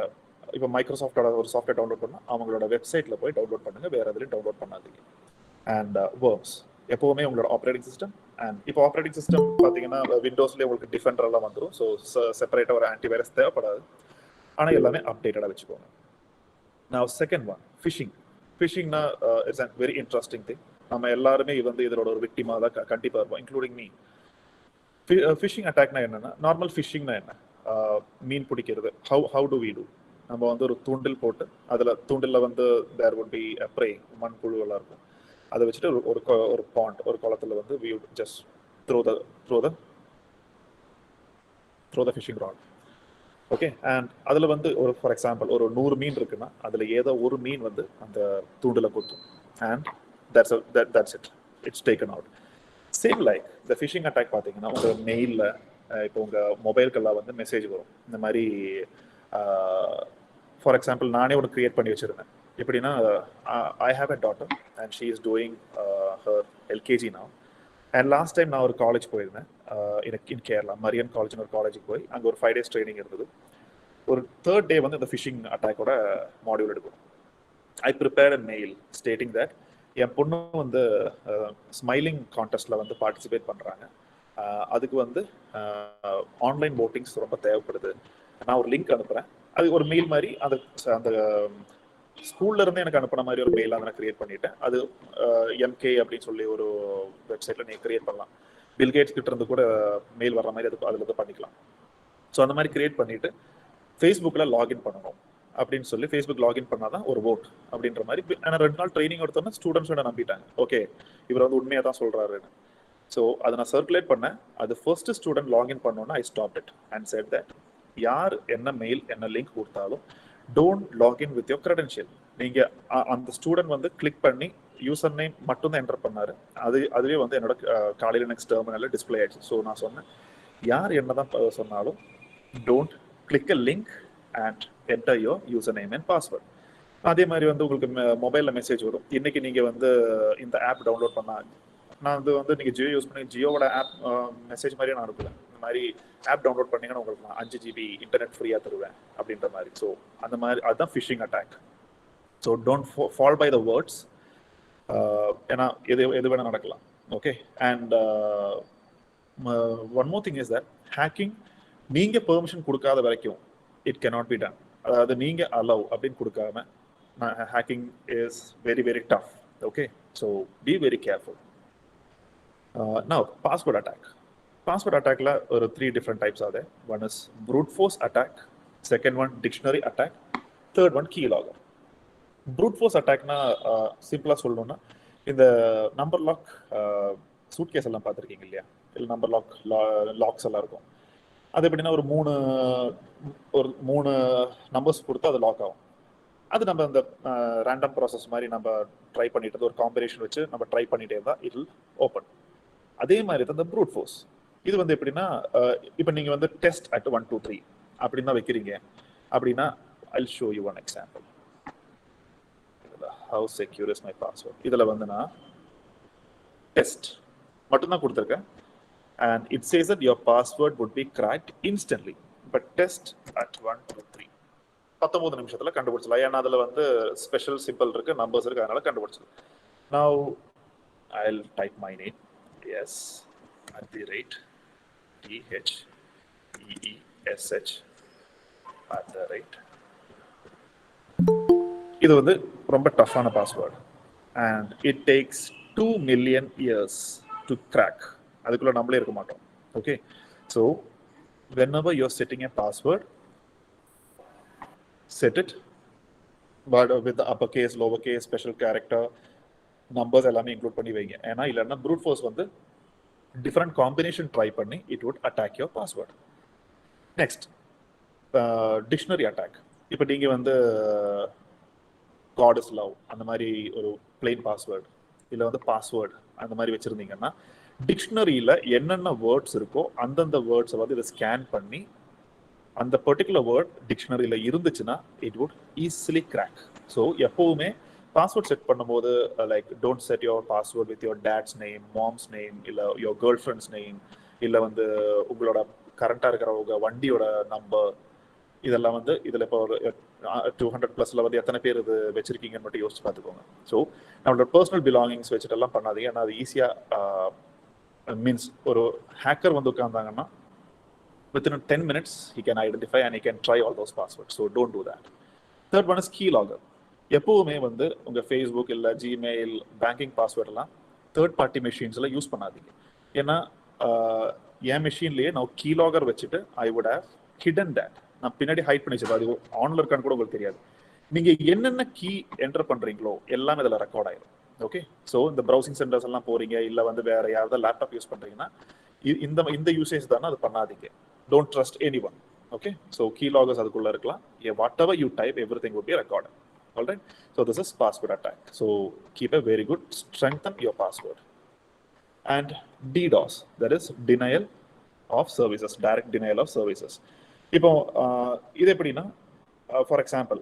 இப்போ மைக்ரோசாஃப்டோட ஒரு சாஃப்ட்வேர் டவுன்லோட் பண்ணால் அவங்களோட வெப்சைட்டில் போய் டவுன்லோட் பண்ணுங்கள், வேறு எதுலையும் டவுன்லோட் பண்ணாதீங்க. அண்ட் வேர்ம்ஸ் எப்போவுமே உங்களோட ஆப்ரேட்டிங் சிஸ்டம், அண்ட் இப்போ ஆப்ரேட்டிங் சிஸ்டம் பார்த்தீங்கன்னா விண்டோஸ்லேயே உங்களுக்கு டிஃபெண்டர் எல்லாம் வந்துடும். ஸோ செப்பரேட்டாக ஒரு ஆன்டிவைரஸ் தேவைப்படாது, ஆனால் எல்லாமே அப்டேட்டடாக வச்சுக்கோங்க. நான் செகண்ட் ஒன், ஃபிஷிங்னா it's and very interesting thing. நம்ம எல்லாருமே வந்து இதோட ஒரு விக்டிமாக தான் கண்டிப்பாக இருப்போம், இன்க்ளூடிங் மீ. ஃபிஷிங் அட்டாக்னா என்னென்னா, நார்மல் ஃபிஷிங்னா என்ன, மீன் பிடிக்கிறது. How do we do? நம்ம வந்து ஒரு தூண்டில் போட்டு, அதில் தூண்டிலில் வந்து தேர் வுட் பி ப்ரே, மண்புழுவெல்லாம் இருக்கும். அதை வச்சுட்டு ஒரு பாண்ட், ஒரு குளத்தில் வந்து we just throw the fishing rod. Okay, and அதில் வந்து ஒரு ஃபார் எக்ஸாம்பிள் ஒரு 100 மீன் இருக்குன்னா அதில் ஏதோ ஒரு மீன் வந்து அந்த தூண்டில் குத்தும், and that's it's taken out. Same like இந்த ஃபிஷிங் அட்டாக் பார்த்தீங்கன்னா, உங்கள் மெயிலில் இப்போ உங்கள் மொபைலுக்கெல்லாம் வந்து மெசேஜ் வரும் இந்த மாதிரி. ஃபார் எக்ஸாம்பிள் நானே ஒன்று க்ரியேட் பண்ணி வச்சுருந்தேன். எப்படின்னா, I have a daughter and she is doing her LKG now. And last time நான் ஒரு காலேஜ் போயிருந்தேன், இன் கேரளா, மரியன் காலேஜ்னு ஒரு காலேஜுக்கு போய் அங்கே ஒரு 5 days ட்ரைனிங் இருந்தது. ஒரு 3rd day வந்து இந்த ஃபிஷிங் அட்டாக்கோட மாடியூல் எடுக்கணும். I prepared a mail stating that என் பொண்ணு வந்து ஸ்மைலிங் கான்டெஸ்ட்டில் வந்து பார்ட்டிசிபேட் பண்ணுறாங்க, அதுக்கு வந்து ஆன்லைன் போட்டிங்ஸ் ரொம்ப தேவைப்படுது. நான் ஒரு லிங்க் அனுப்புகிறேன், அது ஒரு மெயில் மாதிரி அந்த ஸ்கூல்ல இருந்து எனக்கு அனுப்பின மாதிரி ஒரு மெயில் நான் கிரியேட் பண்ணிட்டேன். அது எம்கே அப்படின்னு சொல்லி ஒரு வெப்சைட்ல நீங்க கிரியேட் பண்ணலாம். பில்கேட்ஸ் கிட்ட இருந்து கூட மெயில் வர்ற மாதிரி அதுல இருந்து பண்ணிக்கலாம். ஸோ அந்த மாதிரி கிரியேட் பண்ணிட்டு ஃபேஸ்புக்கில் லாகின் பண்ணணும் அப்படின்னு சொல்லி ஃபேஸ்புக் லாகின் பண்ணாதான் ஒரு ஓட் அப்படின்ற மாதிரி. ஆனால் 2 நாள் ட்ரைனிங் எடுத்தோன்னா ஸ்டூடெண்ட்ஸ் நம்பிட்டாங்க, ஓகே இவர் வந்து உண்மையாக தான் சொல்றாருன்னு. ஸோ அதை நான் சர்க்குலேட் பண்ணேன். அது ஃபர்ஸ்ட் ஸ்டூடெண்ட் லாகின் பண்ணோன்னா I stop it and set that யார் என்ன மெயில் என்ன லிங்க் கொடுத்தாலும் don't login with your credential. நீங்கள் அந்த ஸ்டூடெண்ட் வந்து கிளிக் பண்ணி யூசர் நேம் மட்டும் தான் என்டர் பண்ணாரு. அதுவே வந்து என்னோட காலையில் நெக்ஸ்ட் டெர்மினலில் டிஸ்பிளே ஆயிடுச்சு. ஸோ நான் சொன்னேன், யார் என்ன தான் சொன்னாலும் don't click a link and enter your user name and password. அதே மாதிரி வந்து உங்களுக்கு மொபைலில் மெசேஜ் வரும், இன்னைக்கு நீங்கள் வந்து இந்த ஆப் டவுன்லோட் பண்ணால், நான் வந்து நீங்கள் ஜியோ யூஸ் பண்ணி ஜியோவோட ஆப் மெசேஜ் மாதிரியே நான் அனுப்புவேன். இந்த மாதிரி ஆப் டவுன்லோட் பண்ணிங்கன்னா உங்களுக்கு நான் 5 GB இன்டர்நெட் ஃப்ரீயாக தருவேன் அப்படின்ற மாதிரி. ஸோ அந்த மாதிரி அதுதான் fishing attack. So don't fall by the words, ஏன்னா எது வேணால் நடக்கலாம். Okay, and one more thing is that hacking நீங்கள் பெர்மிஷன் கொடுக்காத வரைக்கும் இட் cannot be done. அதாவது நீங்கள் அலவ் அப்படின்னு கொடுக்காம hacking is very very tough. Okay, so B very careful. Now, password attack. Password attack la or 3 different types are there. One is brute force attack, second one dictionary attack, third one keylogger. Brute force attack na simple solnona in the number lock suitcase எல்லாம் பார்த்திருக்கீங்க இல்லையா, இல்ல number lakhs எல்லாம் இருக்கும். அது எப்படின்னா ஒரு 3 numbers கொடுத்து அது லாக் ஆகும். அது நம்ம அந்த ரேண்டம் ப்ராசஸ் மாதிரி நம்ம ட்ரை பண்ணிட்டு ஒரு காம்பினேஷன் வச்சு நம்ம ட்ரை பண்ணிட்டே இருந்தால் இட் வில் ஓப்பன். அதே மாதிரி தான் இந்த ப்ரூட் ஃபோர்ஸ். இது வந்து எப்படின்னா, இப்போ நீங்கள் வந்து டெஸ்ட் அட் 1 2 3 அப்படின்னு தான் வைக்கிறீங்க அப்படின்னா, I'll show you one example. How secure is my password? இதில் வந்து நான் டெஸ்ட் மட்டும்தான் கொடுத்துருக்கேன். And it says that your password would be cracked instantly. But test at 1 2 3 19 நிமிஷத்தில் கண்டுபிடிச்சலாம். ஏன்னா அதில் வந்து ஸ்பெஷல் சிம்பிள் இருக்கு, நம்பர்ஸ் இருக்கு, அதனால கண்டுபிடிச்சது. Now I'll type my name. Yes, @THEESH @. இது வந்து ரொம்ப டஃப்பான password, and it takes 2 million years to crack அதுக்குள்ள நம்மளே இருக்க மாட்டோம். Okay, so whenever you're setting a password, set it but with the uppercase, lowercase, special character, numbers எல்லாமே include பண்ணி வைங்க. ஏன்னா இல்லைன்னா ப்ரூட் ஃபோர்ஸ் வந்து டிஃப்ரெண்ட் காம்பினேஷன் ட்ரை பண்ணி it would attack your password. Next dictionary attack. இப்போ நீங்கள் வந்து காட் இஸ் லவ் அந்த மாதிரி ஒரு பிளெயின் பாஸ்வேர்டு இல்லை வந்து பாஸ்வேர்டு அந்த மாதிரி வச்சுருந்தீங்கன்னா டிக்ஷனரியில் என்னென்ன வேர்ட்ஸ் இருக்கோ அந்தந்த வேர்ட்ஸை வந்து இதை ஸ்கேன் பண்ணி அந்த பர்டிகுலர் வேர்ட் டிக்ஷனரியில் இருந்துச்சுன்னா it would easily crack. So எப்போவுமே பாஸ்வேர்ட் செட் பண்ணும்போது like don't set your password with your dates name, moms name, இல்லை யுவர் கேர்ள் ஃப்ரெண்ட்ஸ் நேம், இல்லை வந்து உங்களோட கரண்டாக இருக்கிற உங்கள் வண்டியோட நம்பர். இதெல்லாம் வந்து இதில் இப்போ ஒரு 200+ வந்து எத்தனை பேர் இது வச்சிருக்கீங்கன்னு மட்டும் யோசிச்சு பார்த்துக்கோங்க. ஸோ நம்மளோட பர்சனல் பிலாங்கிங்ஸ் வச்சுட்டெல்லாம் பண்ணாதீங்க. ஏன்னா அது ஈஸியாக மீன்ஸ் ஒரு ஹேக்கர் வந்து உட்காந்தாங்கன்னா within 10 minutes he can identify and he can try all those passwords. So don't do that. Third one is keylogger. எப்போவுமே வந்து உங்கள் ஃபேஸ்புக் இல்லை ஜிமெயில் பேங்கிங் பாஸ்வேர்ட் எல்லாம் தேர்ட் பார்ட்டி மெஷின்ஸில் யூஸ் பண்ணாதீங்க. ஏன்னா என் மெஷின்லேயே நான் கீலாகர் வச்சுட்டு I would have hidden that. நான் பின்னாடி ஹைட் பண்ணி வச்சிருப்பேன். அது ஆன்ல இருக்கான்னு கூட உங்களுக்கு தெரியாது. நீங்கள் என்னென்ன கீ என்டர் பண்ணுறீங்களோ எல்லாமே இதில் ரெக்கார்ட் ஆயிடும். ஓகே, ஸோ இந்த ப்ரௌசிங் சென்டர்ஸ் எல்லாம் போகிறீங்க இல்லை வந்து வேறு யாராவது லேப்டாப் யூஸ் பண்ணுறீங்கன்னா இந்த யூசேஜ் தானே அது பண்ணாதீங்க. Don't trust anyone. Okay, so keyloggers அதுக்குள்ள இருக்கலாம். Whatever you type, everything would be recorded. All right, so this is password attack. So keep a very good, strengthen your password. And DDoS, that is denial of services, direct denial of services. இப்போ இது எப்படின்னா for example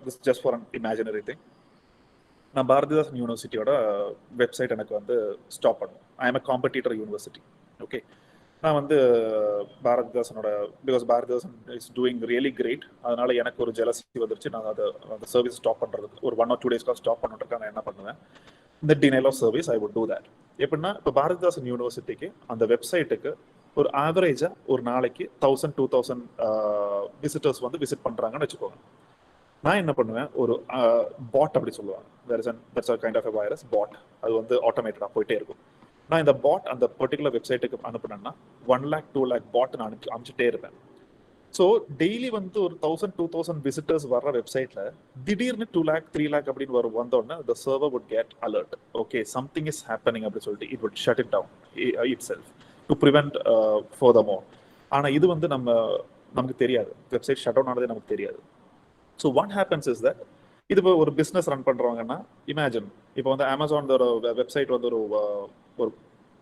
this just for an imaginary thing. நான் Bharathidasan யூனிவர்சிட்டியோட website எனக்கு வந்து stop பண்ணும். I am a competitor university. Okay, நான் வந்து பாரதிதாசனோட because Bharathidasan is doing really great, அதனால எனக்கு ஒரு ஜெலசி வந்துருச்சு. நான் அதை அந்த சர்வீஸ் ஸ்டாப் பண்ணுறதுக்கு ஒரு 1 or 2 days ஸ்டாப் பண்ணுறதுக்கு நான் என்ன பண்ணுவேன், இந்த denial of service I would do that. எப்படின்னா இப்போ பாரதிதாசன் யூனிவர்சிட்டிக்கு அந்த வெப்சைட்டுக்கு ஒரு ஆவரேஜாக ஒரு நாளைக்கு 1000-2000 விசிட்டர்ஸ் வந்து விசிட் பண்ணுறாங்கன்னு வச்சுக்கோங்க. நான் என்ன பண்ணுவேன், ஒரு பாட் அப்படி சொல்லுவாங்க, that's kind of a virus bot. அது வந்து ஆட்டோமேட்டடாக போயிட்டே இருக்கும். நான் இந்த பாட் அந்த பர்டிகுலர் வெப்சைட்டுக்கு அனுப்புனேன்னா 1 lakh 2 lakh பாட் நான் அனுப்பிச்சுட்டே இருப்பேன். ஸோ டெய்லி வந்து ஒரு 1000-2000 விசிட்டர்ஸ் வர்ற வெப்சைட்ல திடீர்னு 2 lakh 3 lakh அப்படின்னு வந்தோடனே the server would get alert. Okay, something is happening அப்படின்னு சொல்லிட்டு it would shut it down itself to prevent furthermore. ஆனால் இது வந்து நமக்கு தெரியாது, வெப்சைட் ஷட் டவுன் ஆனதே நமக்கு தெரியாது. So what happens is that, இது இப்போ ஒரு பிஸ்னஸ் ரன் பண்ணுறவங்கன்னா இமேஜின் இப்போ வந்து அமேசானோட வெப்சைட் வந்து ஒரு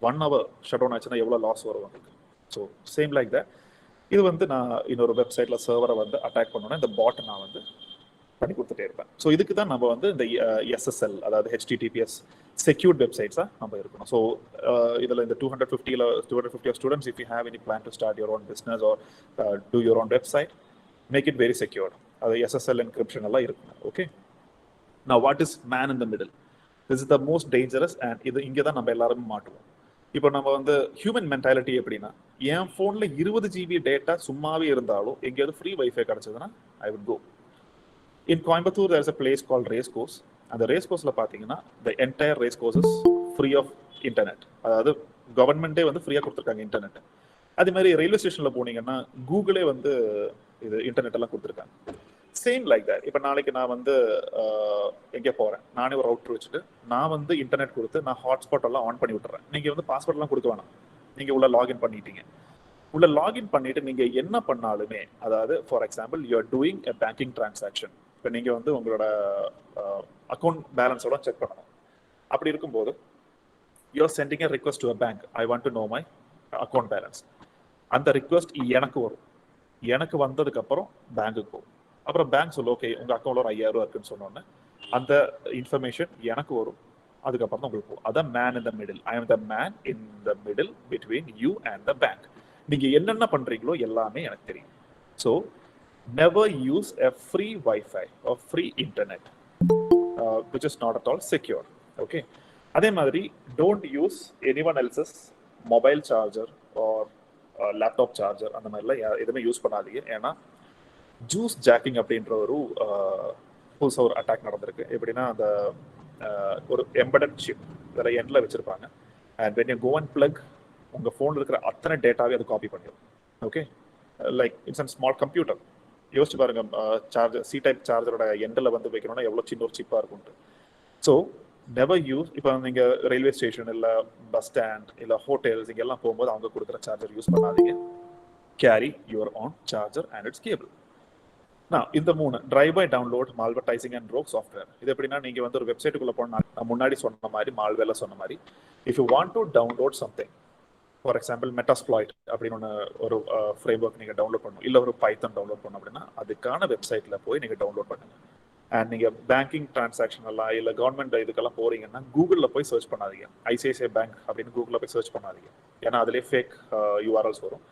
1 hour ஷட் டவுன் ஆச்சுன்னா எவ்வளோ லாஸ் வரும் உங்களுக்கு. ஸோ சேம் லைக் தட் இது வந்து நான் இன்னொரு வெப்சைட்டில் சர்வரை வந்து அட்டாக் பண்ணோன்னா இந்த பாட்டை நான் வந்து பண்ணி கொடுத்துட்டே இருப்பேன். ஸோ இதுக்கு தான் நம்ம வந்து இந்த SSL அதாவது HTTPS செக்யூர்ட் வெப்சைட்ஸாக நம்ம இருக்கணும். ஸோ இதில் இந்த 250 students if you have any plan to start your own business or do your own website, make it very secured. அது SSL என்கிரிப்ஷன் எல்லாம் இருக்கணும். ஓகே, நான் what is man in the middle, this is the most dangerous. And இது இங்கே தான் நம்ம எல்லாருமே மாட்டுவோம். இப்போ நம்ம வந்து ஹியூமன் மென்டாலிட்டி எப்படின்னா, என் ஃபோனில் 20 GB டேட்டா சும்மாவே இருந்தாலும் எங்கேயாவது ஃப்ரீ வைஃபை கிடச்சதுன்னா I would go. In Coimbatore there is a place call race course. அந்த ரேஸ் கோர்ஸில் பார்த்தீங்கன்னா the entire race course is free of internet. அதாவது கவர்மெண்ட்டே வந்து ஃப்ரீயாக கொடுத்துருக்காங்க இன்டர்நெட். அதே மாதிரி ரயில்வே ஸ்டேஷனில் போனீங்கன்னா கூகுளே வந்து இது இன்டர்நெட் எல்லாம் கொடுத்துருக்காங்க. Same like that. இப்போ நாளைக்கு நான் வந்து எங்கே போகிறேன், நானே ஒரு ரவுட்டர் வச்சுட்டு நான் வந்து இன்டர்நெட் கொடுத்து நான் ஹாட்ஸ்பாட் எல்லாம் ஆன் பண்ணி விட்டுறேன். நீங்கள் வந்து பாஸ்வேர்ட்லாம் கொடுக்க வேணாம், நீங்கள் உள்ள லாகின் பண்ணிட்டீங்க. உள்ள லாகின் பண்ணிட்டு நீங்கள் என்ன பண்ணாலுமே, அதாவது for example you are doing a banking transaction. இப்போ நீங்கள் வந்து உங்களோட அக்கௌண்ட் பேலன்ஸோட செக் பண்ணணும். அப்படி இருக்கும்போது you are sending a request to a bank, I want to know my account balance. அந்த ரிக்வஸ்ட் எனக்கு வரும். எனக்கு வந்ததுக்கப்புறம் பேங்க்குக்கு போகும். அப்புறம் பேங்க் சொல்லும் ஓகே உங்கள் அக்கௌண்ட்ல ஒரு 5000 ரூபா இருக்குன்னு சொன்னோன்னே அந்த இன்ஃபர்மேஷன் எனக்கு வரும். அதுக்கப்புறம் தான் உங்களுக்கு போகும். அதான் man in the middle. I am the man in the middle between you and the bank. நீங்கள் என்னென்ன பண்ணுறீங்களோ எல்லாமே எனக்கு தெரியும். So never use a free WiFi or free internet which is not at all secure. Okay, அதே மாதிரி don't use anyone else's mobile charger or laptop charger அந்த மாதிரிலாம் எதுவுமே யூஸ் பண்ணாதீங்க. ஏன்னா ஜூஸ் ஜாக்கிங் அப்படின்ற ஒரு புதுசாக ஒரு அட்டாக் நடந்திருக்கு. எப்படின்னா அந்த ஒரு எம்படட் சிப் இதில் எண்டில் வச்சுருப்பாங்க. And when you go and plug உங்கள் ஃபோனில் இருக்கிற அத்தனை டேட்டாவே அது காப்பி பண்ணிடும். Okay, like it's and small computer. யோசிச்சு பாருங்க, சார்ஜர் சி டைப் சார்ஜரோட எண்டில் வந்து வைக்கணும்னா எவ்வளோ சின்ன ஒரு சிப்பாக இருக்கும்ட்டு. So never use. இப்போ நீங்கள் ரயில்வே ஸ்டேஷன் இல்லை பஸ் ஸ்டாண்ட் இல்லை ஹோட்டல்ஸ் இங்கெல்லாம் போகும்போது அவங்க கொடுக்குற சார்ஜர் யூஸ் பண்ணாதீங்க. Carry your own charger and its cable. நான் இந்த 3 drive by download, malvertising and rogue software. இது எப்படின்னா, நீங்கள் வந்து ஒரு வெப்சைட்டுக்குள்ளே போனால் நான் முன்னாடி சொன்ன மாதிரி மால்வேர்ல சொன்ன மாதிரி, if you want to download something, for example Metasploit அப்படின்னு ஒரு ஃப்ரேம் ஒர்க் நீங்கள் டவுன்லோட் பண்ணணும், இல்லை ஒரு பைத்தன் டவுன்லோட் பண்ணணும் அப்படின்னா அதுக்கான வெப்சைட்டில் போய் நீங்கள் டவுன்லோட் பண்ணுங்க. அண்ட் நீங்கள் பேங்கிங் டிரான்சாக்ஷன் எல்லாம் இல்லை கவர்மெண்ட் இதுக்கெல்லாம் போறீங்கன்னா கூகுளில் போய் சர்ச் பண்ணாதீங்க. ஐசிஐசிஐ பேங்க் அப்படின்னு கூகுளில் போய் சர்ச் பண்ணாதீங்க, ஏன்னா அதிலே ஃபேக் யூஆர்எல்ஸ் வரும்.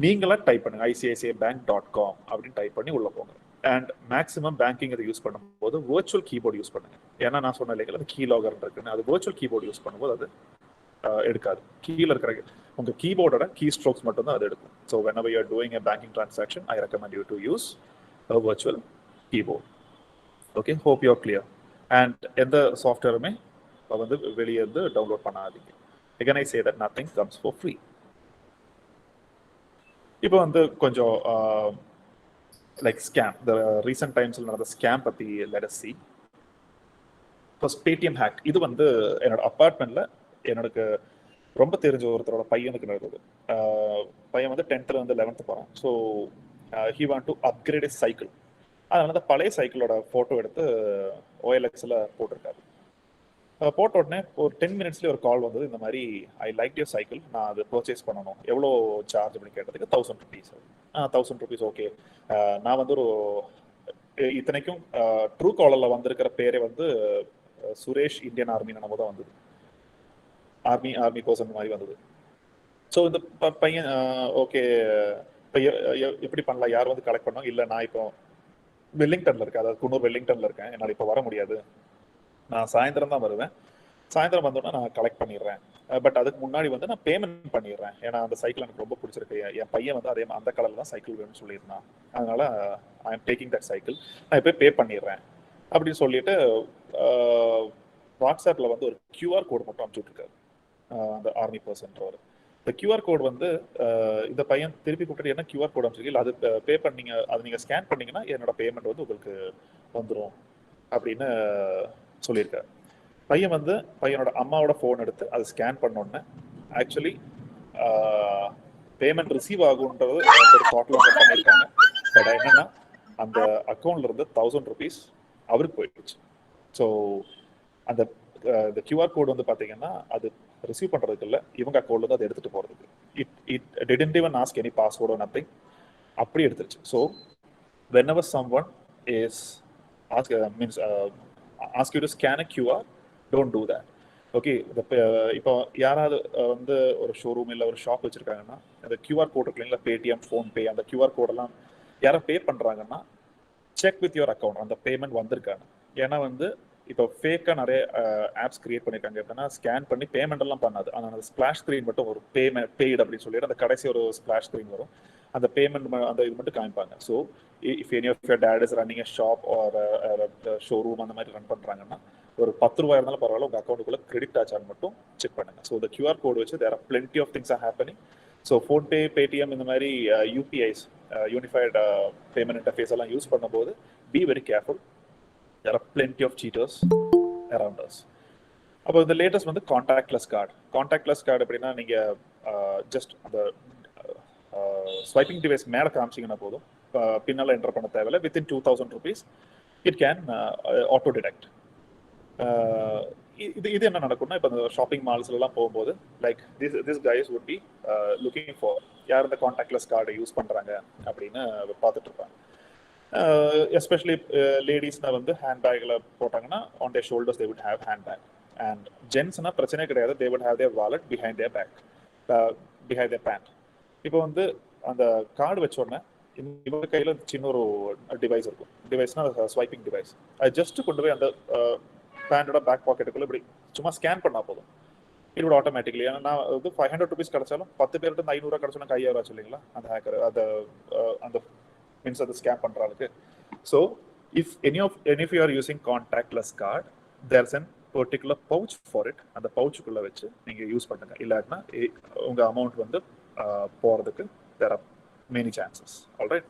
நீங்களா டைப் பண்ணுங்க ICICIbank.com அப்படின்னு டைப் பண்ணி உள்ள போங்க. அண்ட் மேக்ஸிமம் பேங்கிங் இதை யூஸ் பண்ணும்போது வர்ச்சுவல் கீபோர்டு யூஸ் பண்ணுங்க. ஏன்னா நான் சொன்ன இல்லைங்களா, அது கீ லாகர் இருக்குன்னு, அது வர்ச்சுவல் கீபோர்டு யூஸ் பண்ணும்போது அது எடுக்காது. கீழே இருக்கிற உங்க கீபோர்டோட கீ ஸ்ட்ரோக்ஸ் மட்டும் தான் அது எடுக்கும். So whenever you are doing a banking transaction, I recommend you to use a virtual keyboard. Okay, hope you are clear. And எந்த சாஃப்ட்வேருமே வந்து வெளியே இருந்து டவுன்லோட் பண்ணாதீங்க. Again I say that nothing comes for free. இப்போ வந்து கொஞ்சம் like scam, இந்த recent டைம்ஸில் நடந்த ஸ்கேம் பற்றி let us see. First Paytm hack. இது வந்து என்னோட அப்பார்ட்மெண்ட்டில் எனக்கு ரொம்ப தெரிஞ்ச ஒருத்தரோட பையனுக்கு நடக்குது. பையன் வந்து 10th வந்து 11th போகிறான். So he want to upgrade is cycle. அதனால தான் பழைய சைக்கிளோட ஃபோட்டோ எடுத்து OLXல போட்டிருக்காரு. போட்ட உடனே ஒரு 10 minutesலேயே ஒரு கால் வந்தது, இந்த மாதிரி ஐ லைக் யுவர் சைக்கிள், நான் அது பர்ச்சேஸ் பண்ணணும், எவ்வளோ சார்ஜ் அப்படின்னு கேட்டதுக்கு 1000 rupees. 1000 rupees okay. நான் வந்து ஒரு இத்தனைக்கும் ட்ரூ காலரில் வந்திருக்கிற பேரே வந்து சுரேஷ் இந்தியன் ஆர்மி நம்ம தான் வந்தது, ஆர்மி பர்சன் மாதிரி வந்தது. ஸோ இந்த பையன் ஓகே இப்போ எப்படி பண்ணலாம், யார் வந்து கலெக்ட் பண்ணோம், இல்லை நான் இப்போ வெல்லிங்டனில் இருக்கேன், அதாவது குன்னூர் வெல்லிங்டனில் இருக்கேன், என்னால் இப்போ வர முடியாது, நான் சாயந்தரம் தான் வருவேன், சாயந்தரம் வந்தோன்னா நான் கலெக்ட் பண்ணிடுறேன், பட் அதுக்கு முன்னாடி வந்து நான் பேமெண்ட் பண்ணிடுறேன், ஏன்னா அந்த சைக்கிள் எனக்கு ரொம்ப பிடிச்சிருக்கு, என் பையன் வந்து அதே அந்த கலரில் தான் சைக்கிள் வேணும்னு சொல்லியிருந்தான், அதனால I am taking that cycle, நான் இப்போ பே பண்ணிடுறேன் அப்படின்னு சொல்லிட்டு வாட்ஸ்அப்பில் வந்து ஒரு QR கோடு மட்டும் அனுப்பிச்சுட்ருக்காரு அந்த ஆர்மி பர்சன்றவர். இந்த QR கோடு வந்து இந்த பையன் திருப்பி கூப்பிட்டு என்ன QR கோடு அனுப்பிச்சிருக்கீங்க, அது பே பண்ணீங்க, அது நீங்கள் ஸ்கேன் பண்ணீங்கன்னா என்னோட பேமெண்ட் வந்து உங்களுக்கு வந்துடும் அப்படின்னு சொல்லியிருக்காரு. பையன் வந்து பையனோட அம்மாவோட ஃபோன் எடுத்து அதை ஸ்கேன் பண்ணோன்னே ஆக்சுவலி பேமெண்ட் ரிசீவ் ஆகுன்றது ஒரு தாட்ல பண்ணியிருக்காங்க. பட் என்னன்னா அந்த அக்கௌண்ட்ல இருந்து 1000 rupees அவருக்கு போயிடுச்சு. ஸோ அந்த QR கோடு வந்து பார்த்தீங்கன்னா அது ரிசீவ் பண்ணுறதுக்கு இல்லை, இவங்க அக்கௌண்ட்ல இருந்து அதை எடுத்துகிட்டு போகிறதுக்கு. It didn't even ask any password or nothing, அப்படி எடுத்துருச்சு. So whenever someone is ask you to scan a QR, don't do that. Okay, இப்போ யாராவது வந்து ஒரு ஷோரூம் இல்லை ஒரு ஷாப் வச்சுருக்காங்கன்னா அந்த QR கோட் இருக்கு இல்லைங்களா, பேடிஎம், ஃபோன்பே, அந்த QR கோடெல்லாம் யாரும் பே பண்ணுறாங்கன்னா செக் வித் யுவர் அக்கௌண்ட் அந்த பேமெண்ட் வந்திருக்காங்க. ஏன்னா வந்து இப்போ ஃபேக்காக நிறைய ஆப்ஸ் கிரியேட் பண்ணியிருக்காங்க, எப்படின்னா ஸ்கேன் பண்ணி பேமெண்ட் எல்லாம் பண்ணாது, ஆனால் அந்த ஸ்பிளாஷ் ஸ்க்ரீன் மட்டும் ஒரு பெய்டு அப்படின்னு சொல்லிட்டு அந்த கடைசி ஒரு ஸ்பிளாஷ் ஸ்க்ரீன் வரும், அந்த பேமெண்ட் அந்த இது மட்டும் காமிப்பாங்க. So if any of your dad is running a shop or showroom அந்த மாதிரி ரன் பண்ணுறாங்கன்னா ஒரு 10 ரூபாய் இருந்தாலும் பரவாயில்ல உங்கள் அக்கௌண்ட்டுக்குள்ளே கிரெடிட் ஆச்சான்னு மட்டும் செக் பண்ணுங்க. ஸோ இந்த QR கோடு வச்சு there are plenty of things are happening. So PhonePe, Paytm இந்த மாதிரி UPIs யூனிஃபைடு பேமெண்ட் இன்டர்ஃபேஸ் எல்லாம் யூஸ் பண்ணும்போது be very careful, there are plenty of cheaters around us. அப்போ இந்த லேட்டஸ்ட் வந்து கான்டாக்ட்லெஸ் கார்டு எப்படின்னா நீங்கள் ஜஸ்ட் அந்த ஸ்வைப்பிங் டிவைஸ் மேலே காமிச்சிங்கன்னா போதும், பின்னால் என்டர் பண்ண தேவையில்லை, within 2000 rupees it can auto detect. இது என்ன நடக்கும்னா, இப்போ இந்த ஷாப்பிங் மால்ஸ்லாம் போகும்போது like this guys would be looking for யார் இந்த கான்டாக்ட்லெஸ் கார்டை யூஸ் பண்ணுறாங்க அப்படின்னு பார்த்துட்டு இருப்பாங்க. எஸ்பெஷலி லேடிஸ்னா வந்து ஹேண்ட்பேக்கில் போட்டாங்கன்னா on their shoulders they would have handbag. And ஜென்ட்ஸ்னா பிரச்சனை கிடையாது, they would have their wallet behind their back, behind their pant. இப்போ வந்து அந்த கார்டு வச்சோடனே இவங்க கையில் சின்ன ஒரு டிவைஸ் இருக்கும், டிவைஸ்னா ஸ்வைப்பிங் டிவைஸ், அது ஜஸ்ட் கொண்டு போய் அந்த பேண்டோட பேக் பாக்கெட்டுக்குள்ள இப்படி சும்மா ஸ்கேன் பண்ணால் போதும், இட் வுட் ஆட்டோமேட்டிக்லி. ஏன்னா நான் வந்து 500 rupees கிடைச்சாலும் 10 பேர்கிட்ட 500 கிடைச்சோன்னா 5000 ஆச்சு இல்லைங்களா அந்த ஹேக்கர், அந்த மீன்ஸ் அதை ஸ்கேன் பண்ணுறாருக்கு. So if any of you are using contactless card, there's an particular pouch for it. அந்த பவுச்சுக்குள்ளே வச்சு நீங்கள் யூஸ் பண்ணுங்க. இல்லாட்டினா உங்கள் அமௌண்ட் வந்து போகிறதுக்கு there are many chances. Alright.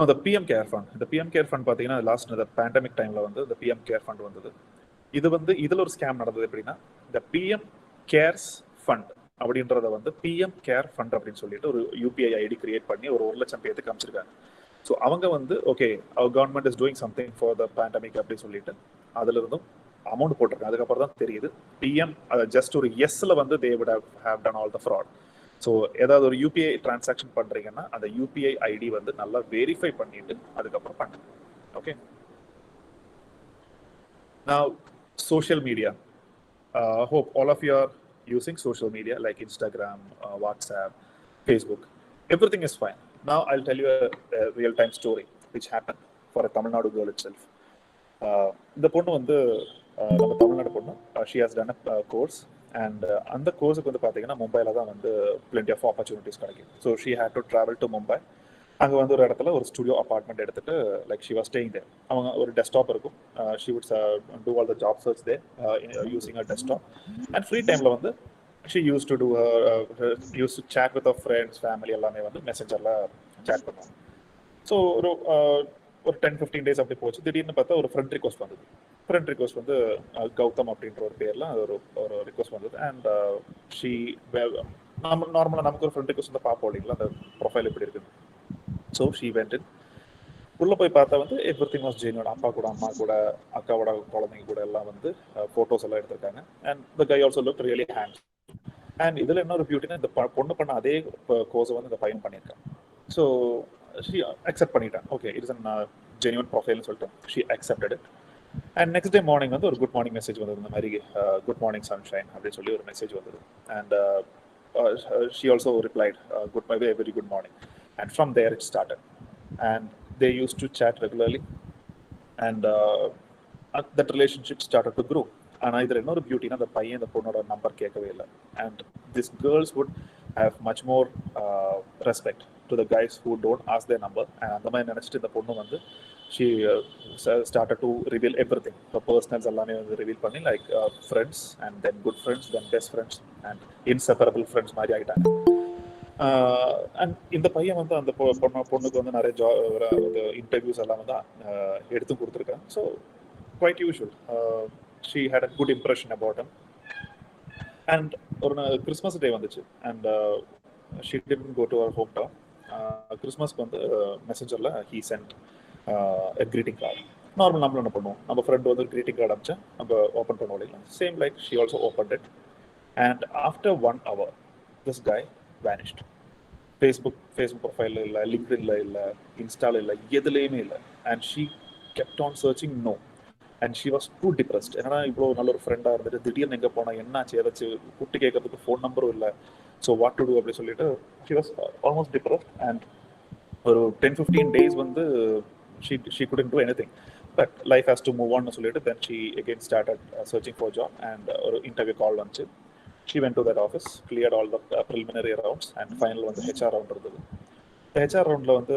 இந்த பிஎம் கேர் ஃபண்ட், இந்த பிஎம் கேர் ஃபண்ட் பார்த்தீங்கன்னா லாஸ்ட் இந்த பேண்டமிக் டைமில் வந்து இந்த பிஎம் கேர் ஃபண்ட் வந்தது. இது வந்து இதில் ஒரு ஸ்கேம் நடந்தது. எப்படின்னா, இந்த பிஎம் கேர்ஸ் ஃபண்ட் அப்படின்றத வந்து பிஎம் கேர் ஃபண்ட் அப்படின்னு சொல்லிட்டு ஒரு யூபிஐ ஐடி கிரியேட் பண்ணி ஒரு 1 லட்சம் பேருக்கு அமைச்சிருக்காங்க. ஸோ அவங்க வந்து okay our government is doing something for the pandemic அப்படின்னு சொல்லிட்டு அதுல இருந்தும் அமௌண்ட் போட்டிருக்காங்க. அதுக்கப்புறம் தான் தெரியுது பிஎம் ஜஸ்ட் ஒரு எஸ்ல வந்து தே would have done all the fraud. So ஏதாவது ஒரு யூபிஐ டிரான்சாக்ஷன் பண்றீங்கன்னா அந்த யூபிஐ ஐடி வந்து நல்லா வெரிஃபை பண்ணிட்டு அதுக்கப்புறம் பண்ணுங்க. Okay. Now, social media. Hope all of you are using social media like Instagram, WhatsApp, Facebook. Everything is fine. Now, I'll tell you a real-time story which happened for a Tamil Nadu girl itself. இந்த பொண்ணு வந்து நம்ம தமிழ்நாடு பொண்ணு. She has done a course and அந்த கோர்ஸுக்கு வந்து பார்த்தீங்கன்னா மும்பையில் தான் வந்து plenty of opportunities கிடைக்கும். So, she had to travel to Mumbai. அங்கே வந்து ஒரு இடத்துல ஒரு ஸ்டுடியோ அப்பார்ட்மெண்ட் எடுத்துட்டு like she was staying there. அவங்க ஒரு டெஸ்க்டாப் இருக்கும். She would do all the job search there using a desktop. And free டைமில் வந்து she use to do use to chat with அவர் ஃப்ரெண்ட்ஸ் ஃபேமிலி எல்லாமே வந்து மெசேஞ்சரில் chat பண்ணுவாங்க. ஸோ ஒரு 10-15 டேஸ் அப்படி போச்சு. திடீர்னு பார்த்தா ஒரு ஃப்ரெண்ட் ரிக்வஸ்ட் வந்தது. ஃப்ரெண்ட் ரிக்வஸ்ட் வந்து கௌதம் அப்படின்ற ஒரு பேரில் ஒரு ரிக்வஸ்ட் வந்தது. அண்ட் ஷி நார்மலாக நமக்கு ஒரு ஃப்ரெண்ட் ரிக்வஸ்ட் வந்து பார்ப்போம் இல்லைங்களா, அந்த ப்ரொஃபைல் எப்படி இருக்குது. So she went in. உள்ளே போய் பார்த்தா வந்து எவ்ரி திங் வாஸ் ஜென்யூன். அப்பா கூட, அம்மா கூட, அக்காவோட குழந்தைங்க கூட எல்லாம் வந்து ஃபோட்டோஸ் எல்லாம் எடுத்திருக்காங்க. And the guy also look really hand. And இதில் என்ன ஒரு பியூட்டினா, இந்த பொண்ணு பண்ண அதே கோர்ஸை வந்து இந்த பையன் பண்ணியிருக்கான். ஸோ ஷீ அக்செப்ட் பண்ணிட்டான். ஓகே இட்ஸ் அன் ஜென்யூன் ப்ரொஃபைல்னு சொல்லிட்டு she accepted it. And next day morning வந்து ஒரு குட் மார்னிங் மெசேஜ் வந்தது. இந்த மாதிரி குட் மார்னிங் சன்ஷைன் அப்படின்னு சொல்லி ஒரு மெசேஜ் வந்தது. And she also replied very good morning. And from there it started, and they used to chat regularly, and that relationship started to grow. And either another beauty na the paiyan the ponnoda number kekave illa, and these girls would have much more respect to the guys who don't ask their number. And andha mai nenachittu the ponnu vandu she started to reveal everything, her personals allame reveal panni like friends, and then good friends, then best friends, and inseparable friends mari aitanga. And இந்த பையன் வந்து அந்த பொண்ணுக்கு வந்து நிறைய interviews எல்லாம் வந்து எடுத்து கொடுத்துருக்கேன். So quite usual. She had a good impression about him. And ஒரு கிறிஸ்மஸ் டே வந்துச்சு. And she didn't go to her home town. கிறிஸ்மஸ்க்கு வந்து மெசேஞ்சரில் he sent a greeting card. Normal நம்மளும் என்ன பண்ணுவோம், நம்ம ஃப்ரெண்டு வந்து கிரீட்டிங் கார்டு அனுப்பிச்சா நம்ம ஓப்பன் பண்ணுவோம் இல்லைங்களா. Same like she also open it. And after 1 hour this guy vanished. Facebook profile illa, LinkedIn illa, Insta illa, எதுலயுமே இல்லை. And she kept on searching, no. And she was too depressed. ஏன்னா இவ்வளோ நல்ல ஒரு ஃப்ரெண்டாக இருந்துட்டு திடீர்னு எங்கே போனால் என்னாச்சு ஏதாச்சும் கூப்பிட்டு கேட்கறதுக்கு ஃபோன் நம்பரும் இல்லை. ஸோ வாட் டு டூ அப்படி சொல்லிட்டு she was almost depressed. And ஒரு 10-15 days வந்து she couldn't do anything. But life has to move on சொல்லிட்டு then she again started searching for a job. And ஒரு இன்டர்வியூ கால் வந்துச்சு. She went to that office, cleared all the preliminary rounds, and final வந்து HR round இருந்தது. The HR roundல வந்து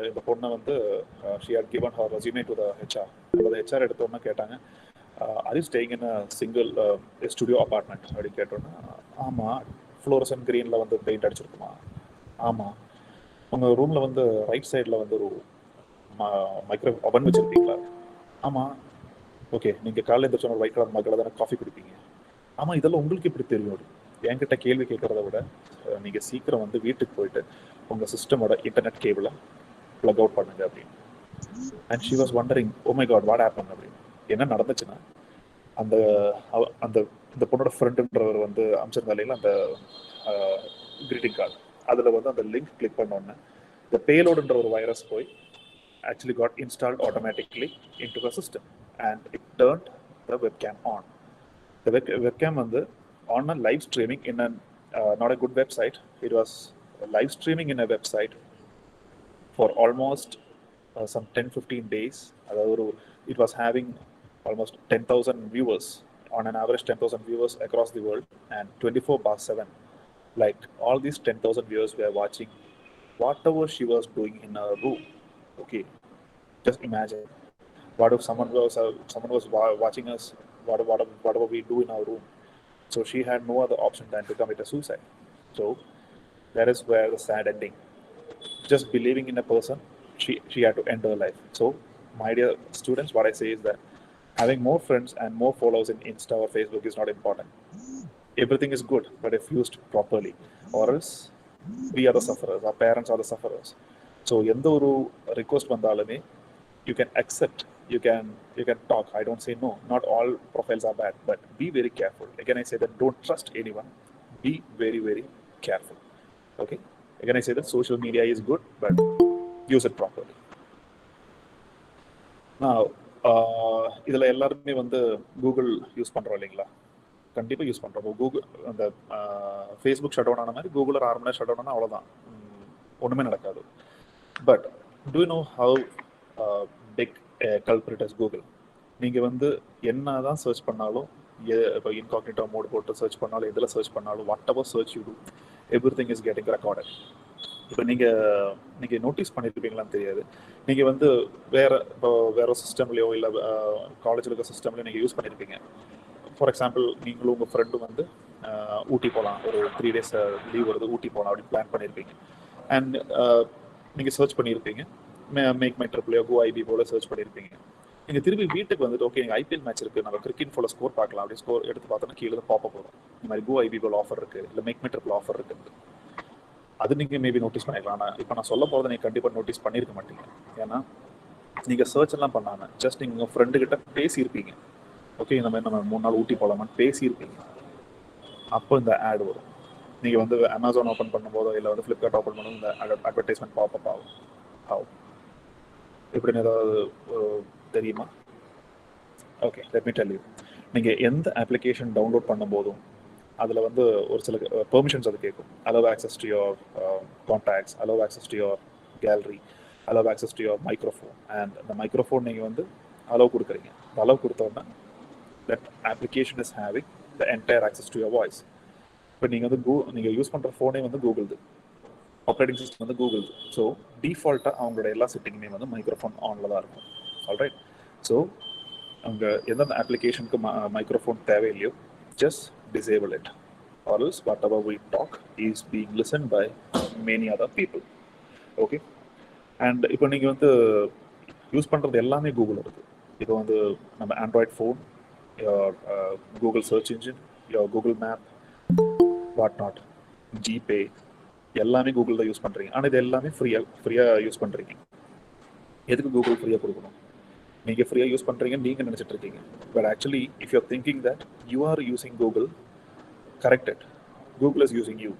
இந்த பொண்ணை வந்து she had given her resume to the HR. அந்த HR எடுத்தோன்னா கேட்டாங்க, are you staying in a single studio apartment அப்படி கேட்டோன்னா, ஆமாம். ஃப்ளோரசன் க்ரீனில் வந்து பெயிண்ட் அடிச்சிருக்குமா? ஆமாம். உங்கள் ரூமில் வந்து ரைட் சைடில் வந்து ஒரு மைக்ரோ அவன் வச்சுருப்பீங்களா? ஆமாம். ஓகே நீங்கள் காலையில் எழுந்திரிச்ச ஒரு ஒயிட் கலர் மக்களை தானே காஃபி குடிப்பீங்க? ஆமாம். இதெல்லாம் உங்களுக்கு எப்படி தெரியும்? என்கிட்ட கேள்வி கேட்குறத விட நீங்கள் சீக்கிரம் வந்து வீட்டுக்கு போயிட்டு உங்கள் சிஸ்டமோட இன்டர்நெட் கேபிளை ப்ளக் அவுட் பண்ணுங்க அப்படின்னு. And she was wondering, oh my god what happen அப்படின்னு. என்ன நடந்துச்சுன்னா, அந்த இந்த பொண்ணோட ஃப்ரெண்டுன்றவர் வந்து அமைச்சிருந்தா இல்லைங்களா அந்த கிரீட்டிங் கார்டு, அதில் வந்து அந்த லிங்க் கிளிக் பண்ணோன்னே இந்த பேலோடுன்ற ஒரு வைரஸ் போய் actually got installed automatically into the system, and it turned the webcam on. The webcam வந்து on a live streaming in a not a good website. It was live streaming in a website for almost some 10-15 days. It was having almost 10,000 viewers, on an average 10,000 viewers across the world, and 24/7. Like all these 10,000 viewers were watching whatever she was doing in her room. Okay, just imagine. What if someone was watching us, whatever we do in our room? So she had no other option than to commit a suicide. So that is where the sad ending. Just believing in a person, she had to end her life. So my dear students, what I say is that having more friends and more followers in Insta or Facebook is not important. Everything is good, but if used properly, or else we are the sufferers, our parents are the sufferers. So எந்த ஒரு request வந்தாலுமே you can accept, you can talk. I don't say no, not all profiles are bad, but be very careful. Again I say that don't trust anyone, be very very careful. Okay, again I say that social media is good, but use it properly. Now இதில் எல்லாருமே வந்து Google use பண்ணுறோம் இல்லைங்களா? கண்டிப்பாக use பண்ணுறோம். Google அந்த Facebook shut down ஆன மாதிரி கூகுளில் 6 மணி நேரம் ஷட் டவுன் ஆனால் அவ்வளோதான், ஒன்றுமே நடக்காது. But do you know how big culprit is Google? நீங்கள் வந்து என்ன தான் சர்ச் பண்ணாலும், இப்போ இன்காக்னிட்டோ மோட் போட்டு சர்ச் பண்ணாலும், எதில் சர்ச் பண்ணாலும், whatever search you do, everything is getting recorded. இப்போ நீங்கள் நோட்டீஸ் பண்ணியிருப்பீங்களான்னு தெரியாது. நீங்கள் வந்து வேறு சிஸ்டம்லையோ இல்லை காலேஜில் இருக்க சிஸ்டம்லையோ நீங்கள் யூஸ் பண்ணியிருப்பீங்க. ஃபார் எக்ஸாம்பிள், நீங்களும் உங்கள் ஃப்ரெண்டும் வந்து ஊட்டி போகலாம், ஒரு 3 days லீவ் வருது, ஊட்டி போகலாம் அப்படின்னு பிளான் பண்ணியிருப்பீங்க. அண்ட் நீங்கள் சர்ச் பண்ணியிருப்பீங்க, மேக் மை ட்ரிப்லையோ கோ ஐபி போல சர்ச் பண்ணியிருப்பீங்க. நீங்கள் திரும்பி வீட்டுக்கு வந்துட்டு ஓகே எங்கள் ஐபிஎல் மேட்ச் இருக்குது, நம்ம கிரிக்கெட் போல ஸ்கோர் பார்க்கலாம் அப்படி ஸ்கோர் எடுத்து பார்த்தோன்னா கீழே பாப்ப போகிறோம், இந்த மாதிரி கோ ஐபி போல் ஆஃபர் இருக்குது, இல்லை மேக் மை ட்ரிப்பில் ஆஃபர் இருக்குது. அது நீங்கள் மேபி நோட்டீஸ் பண்ணிக்கலாம். ஆனால் இப்போ நான் சொல்ல போகிறத நீங்கள் கண்டிப்பாக நோட்டீஸ் பண்ணியிருக்க மாட்டீங்க. ஏன்னா நீங்கள் சர்ச் எல்லாம் பண்ணாமல் ஜஸ்ட் நீங்கள் உங்கள் ஃப்ரெண்டுக்கிட்ட பேசியிருப்பீங்க, ஓகே இந்த மாதிரி நம்ம 3 நாள் ஊட்டி போகலாமான்னு பேசியிருப்பீங்க. அப்போ இந்த ஆட் வரும். நீங்கள் வந்து அமேசான் ஓப்பன் பண்ணும்போதோ இல்லை வந்து ஃப்ளிப்கார்ட் ஓப்பன் பண்ணும்போது இந்த அட்வர்டைஸ்மெண்ட் பாப்பப் ஆகும். எப்படின்னு ஏதாவது தெரியுமா? Okay, let me tell you. நீங்கள் எந்த அப்ளிகேஷன் டவுன்லோட் பண்ணும்போதும் அதில் வந்து ஒரு சில பெர்மிஷன்ஸ் அது கேட்கும். Allow access to your contacts, allow access to your gallery, allow access to your microphone. And அந்த மைக்ரோஃபோன் நீங்கள் வந்து அலோவ் கொடுக்குறீங்க. அலோவ் கொடுத்தோன்னா that application is having the entire access to your voice. இப்போ நீங்கள் வந்து நீங்கள் யூஸ் பண்ணுற ஃபோனே வந்து கூகுள்து, ஆப்ரேட்டிங் சிஸ்டம் வந்து கூகுள்து. ஸோ டிஃபால்ட்டாக அவங்களோட எல்லா செட்டிங்குமே வந்து மைக்ரோஃபோன் ஆனில் தான் இருக்கும். ஆல்ரைட். ஸோ அங்கே எந்தெந்த அப்ளிகேஷனுக்கு microphone தேவையில்லையோ just disable it, or else whatever we talk is being listened by many other people. Okay, and இப்போ நீங்கள் வந்து யூஸ் பண்ணுறது எல்லாமே கூகுள் இருக்குது. இப்போ வந்து நம்ம Android phone, Google search engine, Google map, what not, GPay, எல்லாமே கூகுள் தான் யூஸ் பண்ணுறீங்க. ஆனால் இது எல்லாமே ஃப்ரீயாக யூஸ் பண்ணுறீங்க. எதுக்கு கூகுள் ஃப்ரீயாக கொடுக்கணும்? நீங்கள் ஃப்ரீயாக யூஸ் பண்ணுறீங்கன்னு நீங்கள் நினச்சிட்டு இருக்கீங்க. But actually if you are thinking that you are using Google, corrected, Google is using you.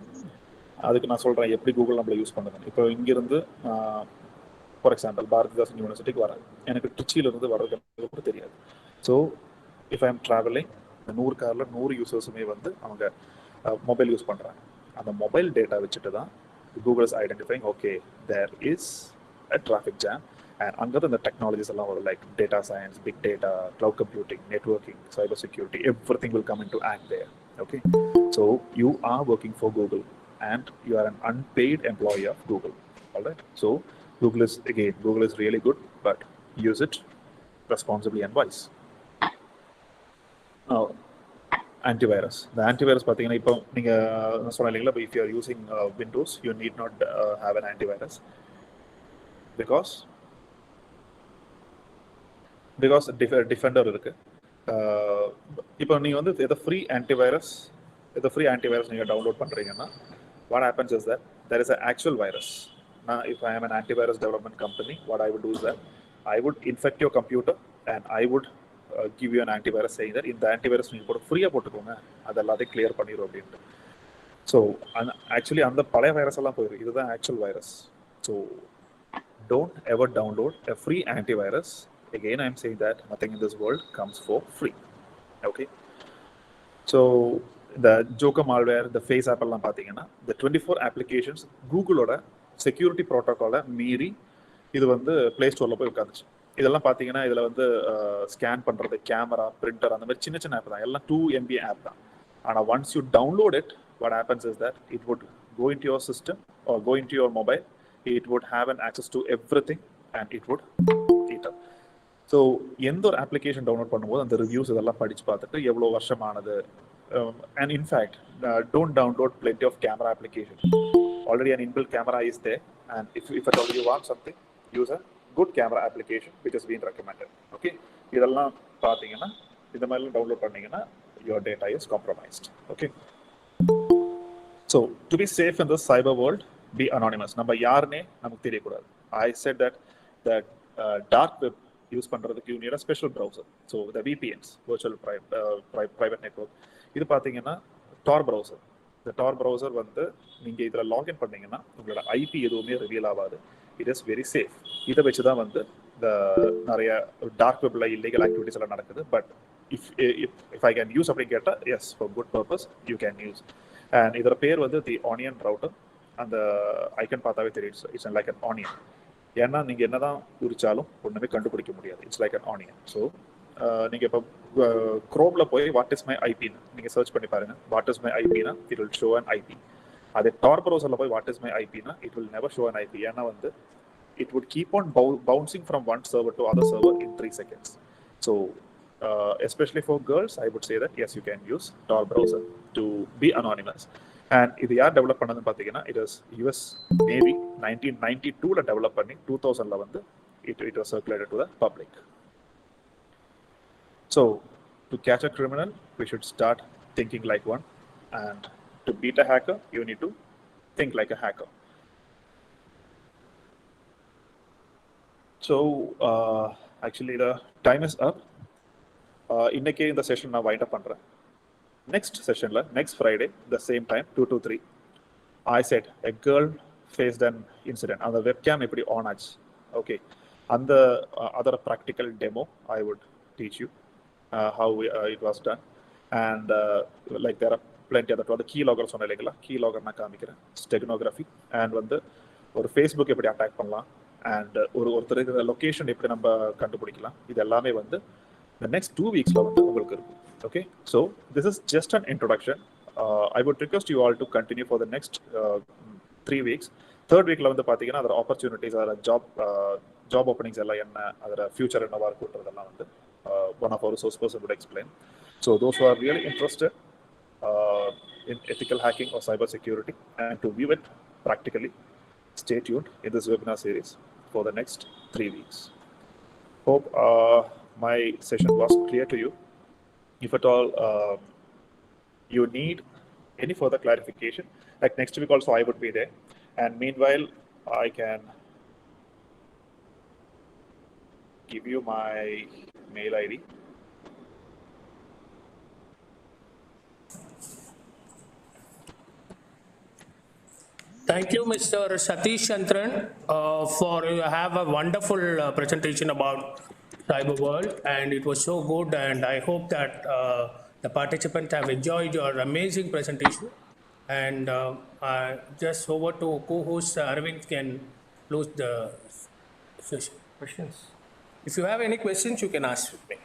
அதுக்கு நான் சொல்கிறேன் எப்படி கூகுள் நம்மளை யூஸ் பண்ணுது. இப்போ இங்கேருந்து ஃபார் எக்ஸாம்பிள் பாரதிதாசன் யூனிவர்சிட்டிக்கு வரேன், எனக்கு திருச்சியிலேருந்து வர்றதுக்கு கூட தெரியாது. So if I am travelling, 100 காரில் 100 யூசர்ஸுமே வந்து அவங்க மொபைல் யூஸ் பண்ணுறாங்க. அந்த மொபைல் டேட்டா வச்சுட்டு தான் Google is identifying okay there is a traffic jam. And under the technologies along like data science, big data, cloud computing, networking, cyber security, everything will come into act there. Okay, so you are working for Google and you are an unpaid employee of Google. All right, so Google is really good, but use it responsibly and wise. Now antivirus, the antivirus பார்த்தீங்கன்னா இப்போ நீங்கள் சொன்ன இல்லைங்களா, if you are using Windows you need not have an antivirus because Defender இருக்கு. இப்போ நீங்கள் வந்து எதை ஃப்ரீ ஆன்டிவைரஸ் நீங்கள் டவுன்லோட் பண்ணுறீங்கன்னா what happens is that there is an actual virus. Now if I am an antivirus development company, what I would do is that I would infect your computer and I would give you an antivirus saying that இந்த antivirus நீங்கள் போட்டு ஃப்ரீயாக போட்டுக்கோங்க, அது எல்லாத்தையும் clear பண்ணிடும் அப்படின்ட்டு. So actually அந்த பழைய வைரஸ் எல்லாம் போயிடும். இதுதான் actual virus. So don't ever download a free antivirus. Again, I'm saying that nothing in this world comes for free. Okay. So the Joker malware, the face app எல்லாம் பார்த்தீங்கன்னா the 24 applications கூகுளோட security ப்ரோட்டோகாலை மீறி இது வந்து play ஸ்டோரில் போய் உட்காந்துச்சு. இதெல்லாம் பார்த்தீங்கன்னா இதில் வந்து ஸ்கேன் பண்ணுறது, கேமரா, பிரிண்டர், அந்த மாதிரி சின்ன சின்ன ஆப் தான், எல்லாம் 2 MB ஆப் தான். ஆனால் once you download it, what happens is that it would go into your system or go into your mobile, it would have an access to everything and it would eat up. So எந்த ஒரு application download பண்ணும்போது அந்த reviews இதெல்லாம் படித்து பார்த்துட்டு எவ்வளோ வருஷமானது. And in fact, don't download plenty of camera applications. Already an inbuilt camera is there, and if at all you want something, use a good camera application which has been recommended. Okay, இதெல்லாம் பார்த்தீங்கன்னா இந்த மாதிரிலாம் download பண்ணீங்கன்னா your data is compromised. Okay, so to be safe in the cyber world, be anonymous. நம்ம யாருன்னே நமக்கு தெரியக்கூடாது. I said that dark web use பண்ணுறதுக்கு you need a special browser. So the VPNs, virtual private network, இது பார்த்தீங்கன்னா டார் browser. இந்த டார் browser வந்து நீங்கள் இதில் லாகின் பண்ணீங்கன்னா உங்களோட ஐபி எதுவுமே ரிவீல் ஆகாது. It is very safe. இதை வச்சு தான் வந்து இந்த நிறைய டார்க் வெப்பில் இல்லீகல் ஆக்டிவிட்டிஸ் எல்லாம் நடக்குது. But if I can use அப்படி கேட்டால் yes, for good purpose you can use. And இதோட பேர் வந்து தி ஆனியன் ரவுட்டர். அந்த ஐக்கன் பார்த்தாவே தெரியும், இட்ஸ் லைக் அன் ஆனியன். ஏன்னா நீங்கள் என்ன தான் உரிச்சாலும் ஒன்றுமே கண்டுபிடிக்க முடியாது. It's like an onion. So நீங்கள் இப்போ குரோமில் போய் வாட் இஸ் மை ஐபின்னு நீங்கள் சர்ச் பண்ணி பாருங்கள். வாட் இஸ் மை ஐபினா it will show an IP. அதே டார் ப்ரௌசரில் போய் வாட் இஸ் மை ஐபினா it will never show an IP. ஏன்னா வந்து it would keep on bouncing from one server to other server in 3 seconds. So especially for girls, I would say that yes, you can use Tor browser to be anonymous. And இது யார் develop பண்ணதுன்னு பார்த்தீங்கன்னா it is US Navy 1992ல develop பண்ணி 2000ல வந்து it was circulated to the public. So to catch a criminal, we should start thinking like one, and to beat a hacker, you need to think like a hacker. So actually the time is up. இன்னைக்கு இந்த session நான் wind up பண்ணுறேன். Next செஷனில் next Friday the same time 2 to 3 I said a girl faced an incident. அந்த webcam எப்படி on ஆச்சு, okay, அந்த other practical demo I would teach you how it was done. And like there are plenty other the key logger சொன்ன இல்லைங்களா, key லாகர் நான் காமிக்கிறேன், ஸ்டெகனோகிராஃபி, and வந்து ஒரு ஃபேஸ்புக் எப்படி அட்டாக் பண்ணலாம், அண்ட் ஒருத்தருக்கு லொக்கேஷன் எப்படி நம்ம கண்டுபிடிக்கலாம், இது எல்லாமே வந்து the next 2 weeksல வந்து உங்களுக்கு இருக்கும். Okay, so this is just an introduction. I would request you all to continue for the next 3 weeks. Third weekல வந்து பாத்தீங்கன்னா அதோட ஆப்பர்ச்சுனிட்டிஸ், அதோட ஜாப் ஓப்பனிங்ஸ் எல்லாம் என்ன, அதோட ஃபியூச்சர் என்னவா இருக்குன்றதெல்லாம் வந்து one of our resource person would explain. So those who are really interested in ethical hacking or cyber security and to view it practically, stay tuned in this webinar series for the next 3 weeks. Hope my session was clear to you. If at all you need any further clarification, like next week also I would be there, and meanwhile I can give you my mail ID. Thank you, Mr. Satish Chantran, for you have a wonderful presentation about cyber world, and it was so good, and I hope that the participants have enjoyed your amazing presentation. And just over to co-host Arvind can close the session. Questions? If you have any questions, you can ask me.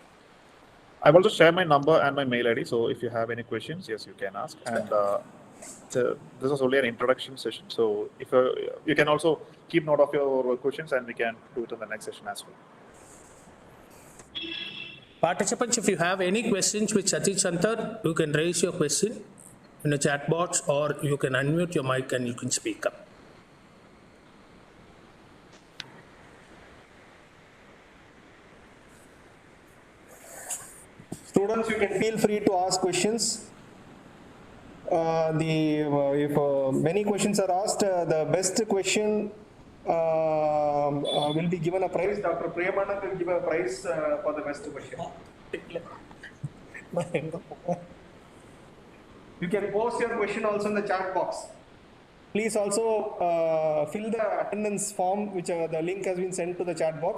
I will also share my number and my mail ID, so if you have any questions, yes, you can ask. And this is only an introduction session, so if you can also keep note of your questions, and we can do it in the next session as well. Participants, if you have any questions with Satish Chantran, you can raise your question in the chat box, or you can unmute your mic and you can speak up. Students, you can feel free to ask questions. If many questions are asked, the best question will be given a prize. Dr. Priyamanand will give a prize for the best question. You can post your question also in the chat box. Please also fill the attendance form, which the link has been sent to the chat box,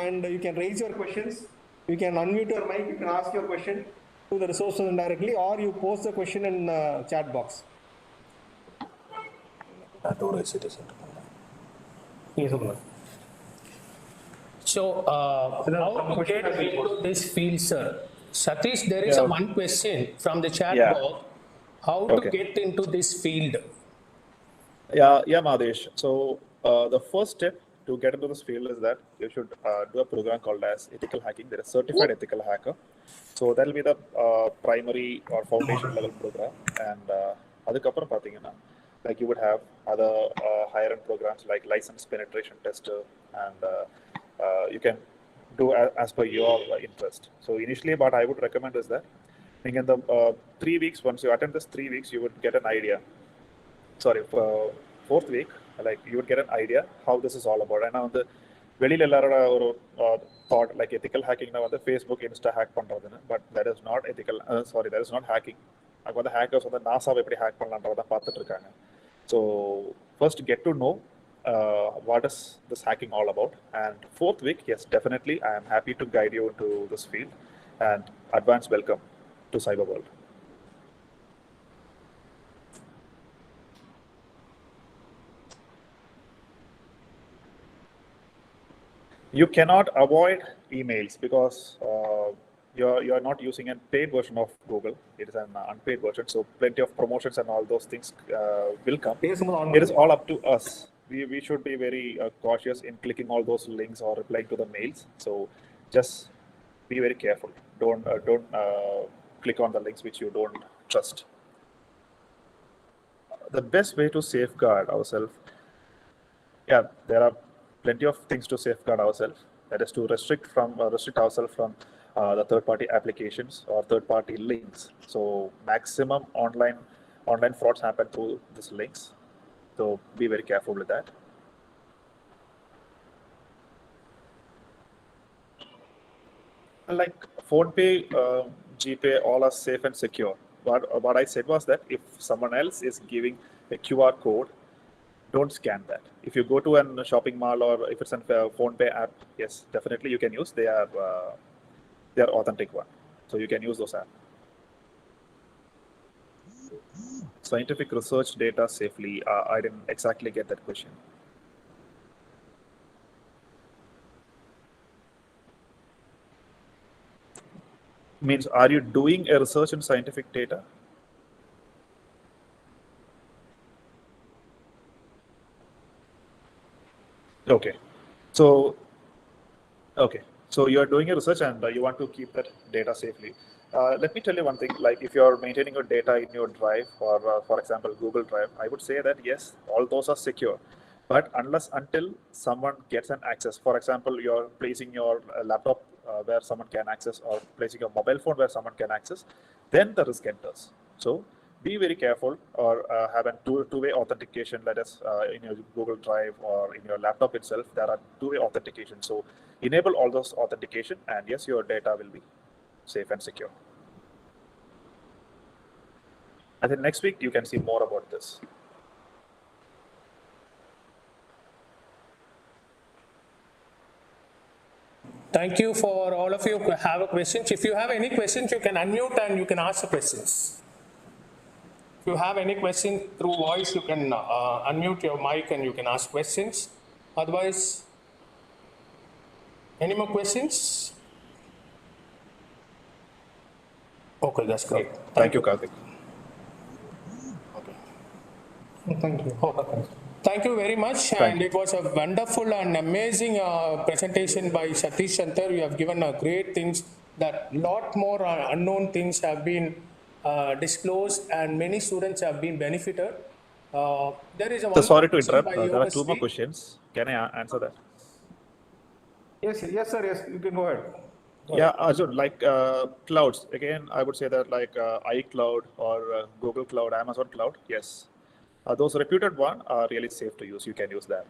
and you can raise your questions. You can unmute your mic, you can ask your question to the resource person directly, or you post the question in chat box. So, how to get into this field, sir? Satish, there is one question from the chat box. How to get into this field? Yeah, Madesh. So the first step to get into this field is that you should do a program called as ethical hacking. There is certified ethical hacker. So that will be the primary or foundation level program. And அதுக்கப்புறம் பார்த்தீங்கன்னா, like you would have other higher end programs like license penetration tester, and you can do as per your interest. So initially, what I would recommend is that in the 3 weeks, once you attend this 3 weeks, you would get an idea. Sorry, fourth week, like you would get an idea how this is all about. And now the வெளியில எல்லாரோட ஒரு thought like ethical hacking na வந்து Facebook Insta hack பண்றதுன்னு, but that is not ethical. That is not hacking. அங்க வந்து hackers வந்து நாசாவை எப்படி hack பண்ணலாம்ன்றத பார்த்துட்டு இருக்காங்க. So first get to know what is this hacking all about. And fourth week, yes, definitely I am happy to guide you into this field. And advance welcome to Cyber World. You cannot avoid emails because you're not using a paid version of Google. It is an unpaid version, so plenty of promotions and all those things will come. It is all up to us. We should be very cautious in clicking all those links or replying to the mails. So just be very careful. Don't click on the links which you don't trust. The best way to safeguard ourselves, yeah, there are plenty of things to safeguard ourselves. That is to restrict ourselves from the third-party applications or third-party links. So maximum online frauds happen through these links. So be very careful with that. Like PhonePe, GPay, all are safe and secure. What I said was that if someone else is giving a QR code, don't scan that. If you go to a shopping mall or if it's a PhonePe app, yes, definitely you can use. They are authentic one, so you can use those apps. Scientific research data safely. I didn't exactly get that question. Means, are you doing a research in scientific data? Okay, so you are doing a research and you want to keep that data safely. Let me tell you one thing. Like if you are maintaining your data in your drive, or for example Google Drive, I would say that yes, all those are secure. But until someone gets an access, for example, you're placing your laptop where someone can access, or placing your mobile phone where someone can access, then the risk enters. So be very careful, or have a two-way authentication. Let us in your Google Drive or in your laptop itself, there are two-way authentication. So enable all those authentication, and yes, your data will be safe and secure. I think next week you can see more about this. Thank you for all of you who have questions. If you have any questions, you can unmute and you can ask the questions. If you have any questions through voice, you can unmute your mic and you can ask questions. Otherwise, any more questions? Okay, that's great. Thank you, Karthik. Okay. Thank you. Okay. Thank you very much. And it was a wonderful and amazing presentation by Satish Shankar. You have given great things, that lot more unknown things have been disclosed, and many students have been benefited. There is a So sorry to question interrupt. by There are two more Yogasri. questions. Can I answer that? Yes, sir. Yes, you can go ahead. Yeah, Arjun, like clouds, again, I would say that like iCloud or Google Cloud, Amazon Cloud, yes. Those reputed ones are really safe to use. You can use that.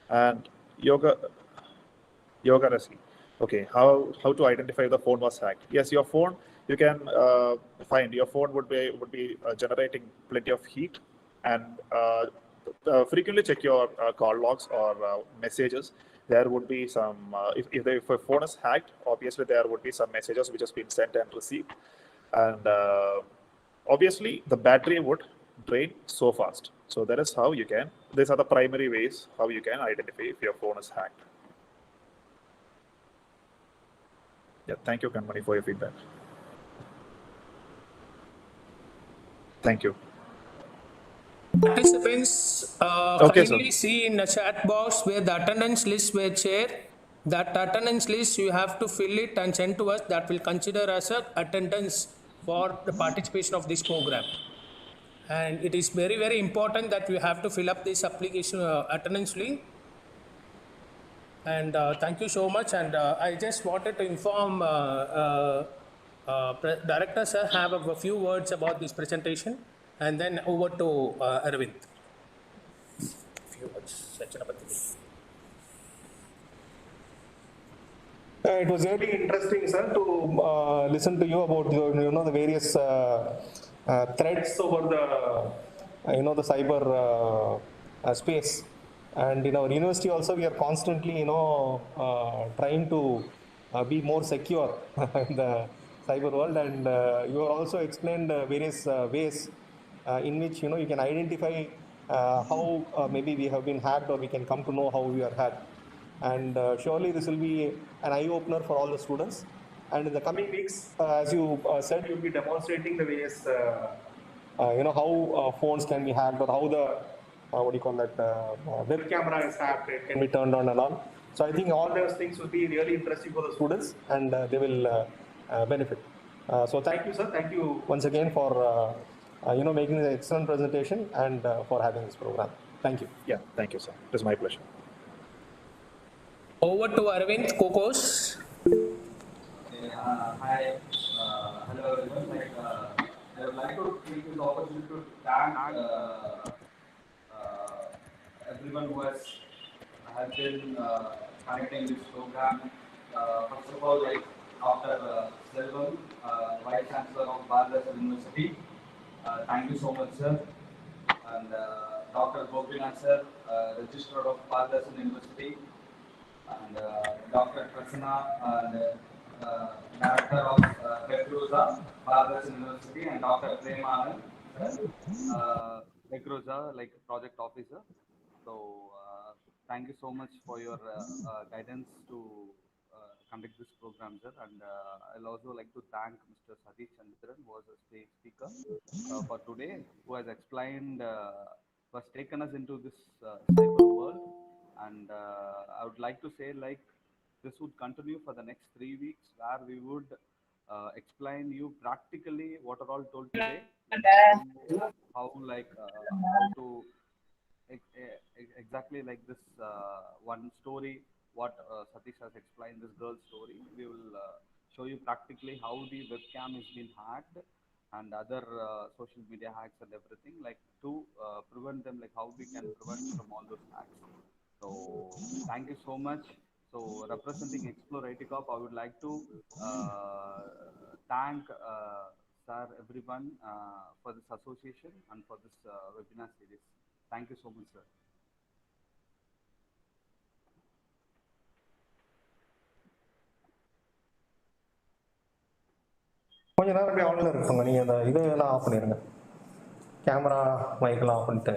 And Yoga Resi. Okay, how to identify if the phone was hacked? Yes, your phone, you can find your phone would be generating plenty of heat, and frequently check your call logs or messages. There would be some if a phone is hacked, obviously there would be some messages which has been sent and received, and obviously the battery would drain so fast. So that is how you can. These are the primary ways how you can identify if your phone is hacked. Yeah, thank you, Kanmani, for your feedback. Thank you. Participants Okay, sir. kindly see in the chat box where the attendance list were shared. That attendance list you have to fill it and send to us. That will consider as a attendance for the participation of this program. And it is very, very important that you have to fill up this application attendance link. And thank you so much. And I just wanted to inform Director sir have a few words about this presentation, and then over to Arvind. Few words. It was really interesting, sir, to listen to you about the various threats over the the cyber space. And in our university also, we are constantly trying to be more secure in the cyber world. And you have also explained various ways in which you can identify how maybe we have been hacked, or we can come to know how we are hacked. And surely this will be an eye-opener for all the students. And in the coming weeks, as you said, you'll be demonstrating the various, how phones can be hacked, or how the, web camera is hacked, it can be turned on and on. So I think all those things will be really interesting for the students, and they will benefit. So thank you, sir. Thank you once again for, making the excellent presentation, and for having this program. Thank you. Yeah, thank you, sir. It was my pleasure. Over to Arvind Kokos. Okay, hi, hello everyone. I would like to take this opportunity to thank everyone who has been connecting this program. First of all, Dr. Selvam, Vice Chancellor of Bharat University. Thank you so much, sir. And Dr. Gopinath, sir, Registrar of Bharat University. And Dr. Prasanna, Director of Recruza, Bharat University, and Dr. Premanand, Recruza, Project Officer. So thank you so much for your guidance to conduct this program, sir. And I'll also like to thank Mr. Satish Chandran, who was a stage speaker for today, who has explained, who has taken us into this cyber world. And I would like to say, this would continue for the next 3 weeks, where we would explain you practically what are all told today, how to exactly like this one story, what Satish has explained, this girl's story. We will show you practically how the webcam has been hacked, and other social media hacks and everything, to prevent them, how we can prevent from all those hacks. So thank you so much. So representing Explore IT Corp, I would like to thank sir, everyone for this association and for this webinar series. Thank you so much, sir. கொஞ்ச நேரம் அப்படியே ஆன்ல இருக்குங்க. நீங்கள் அந்த இதெல்லாம் of பண்ணிடுங்க, camera மைக்கெல்லாம் of பண்ணிட்டு.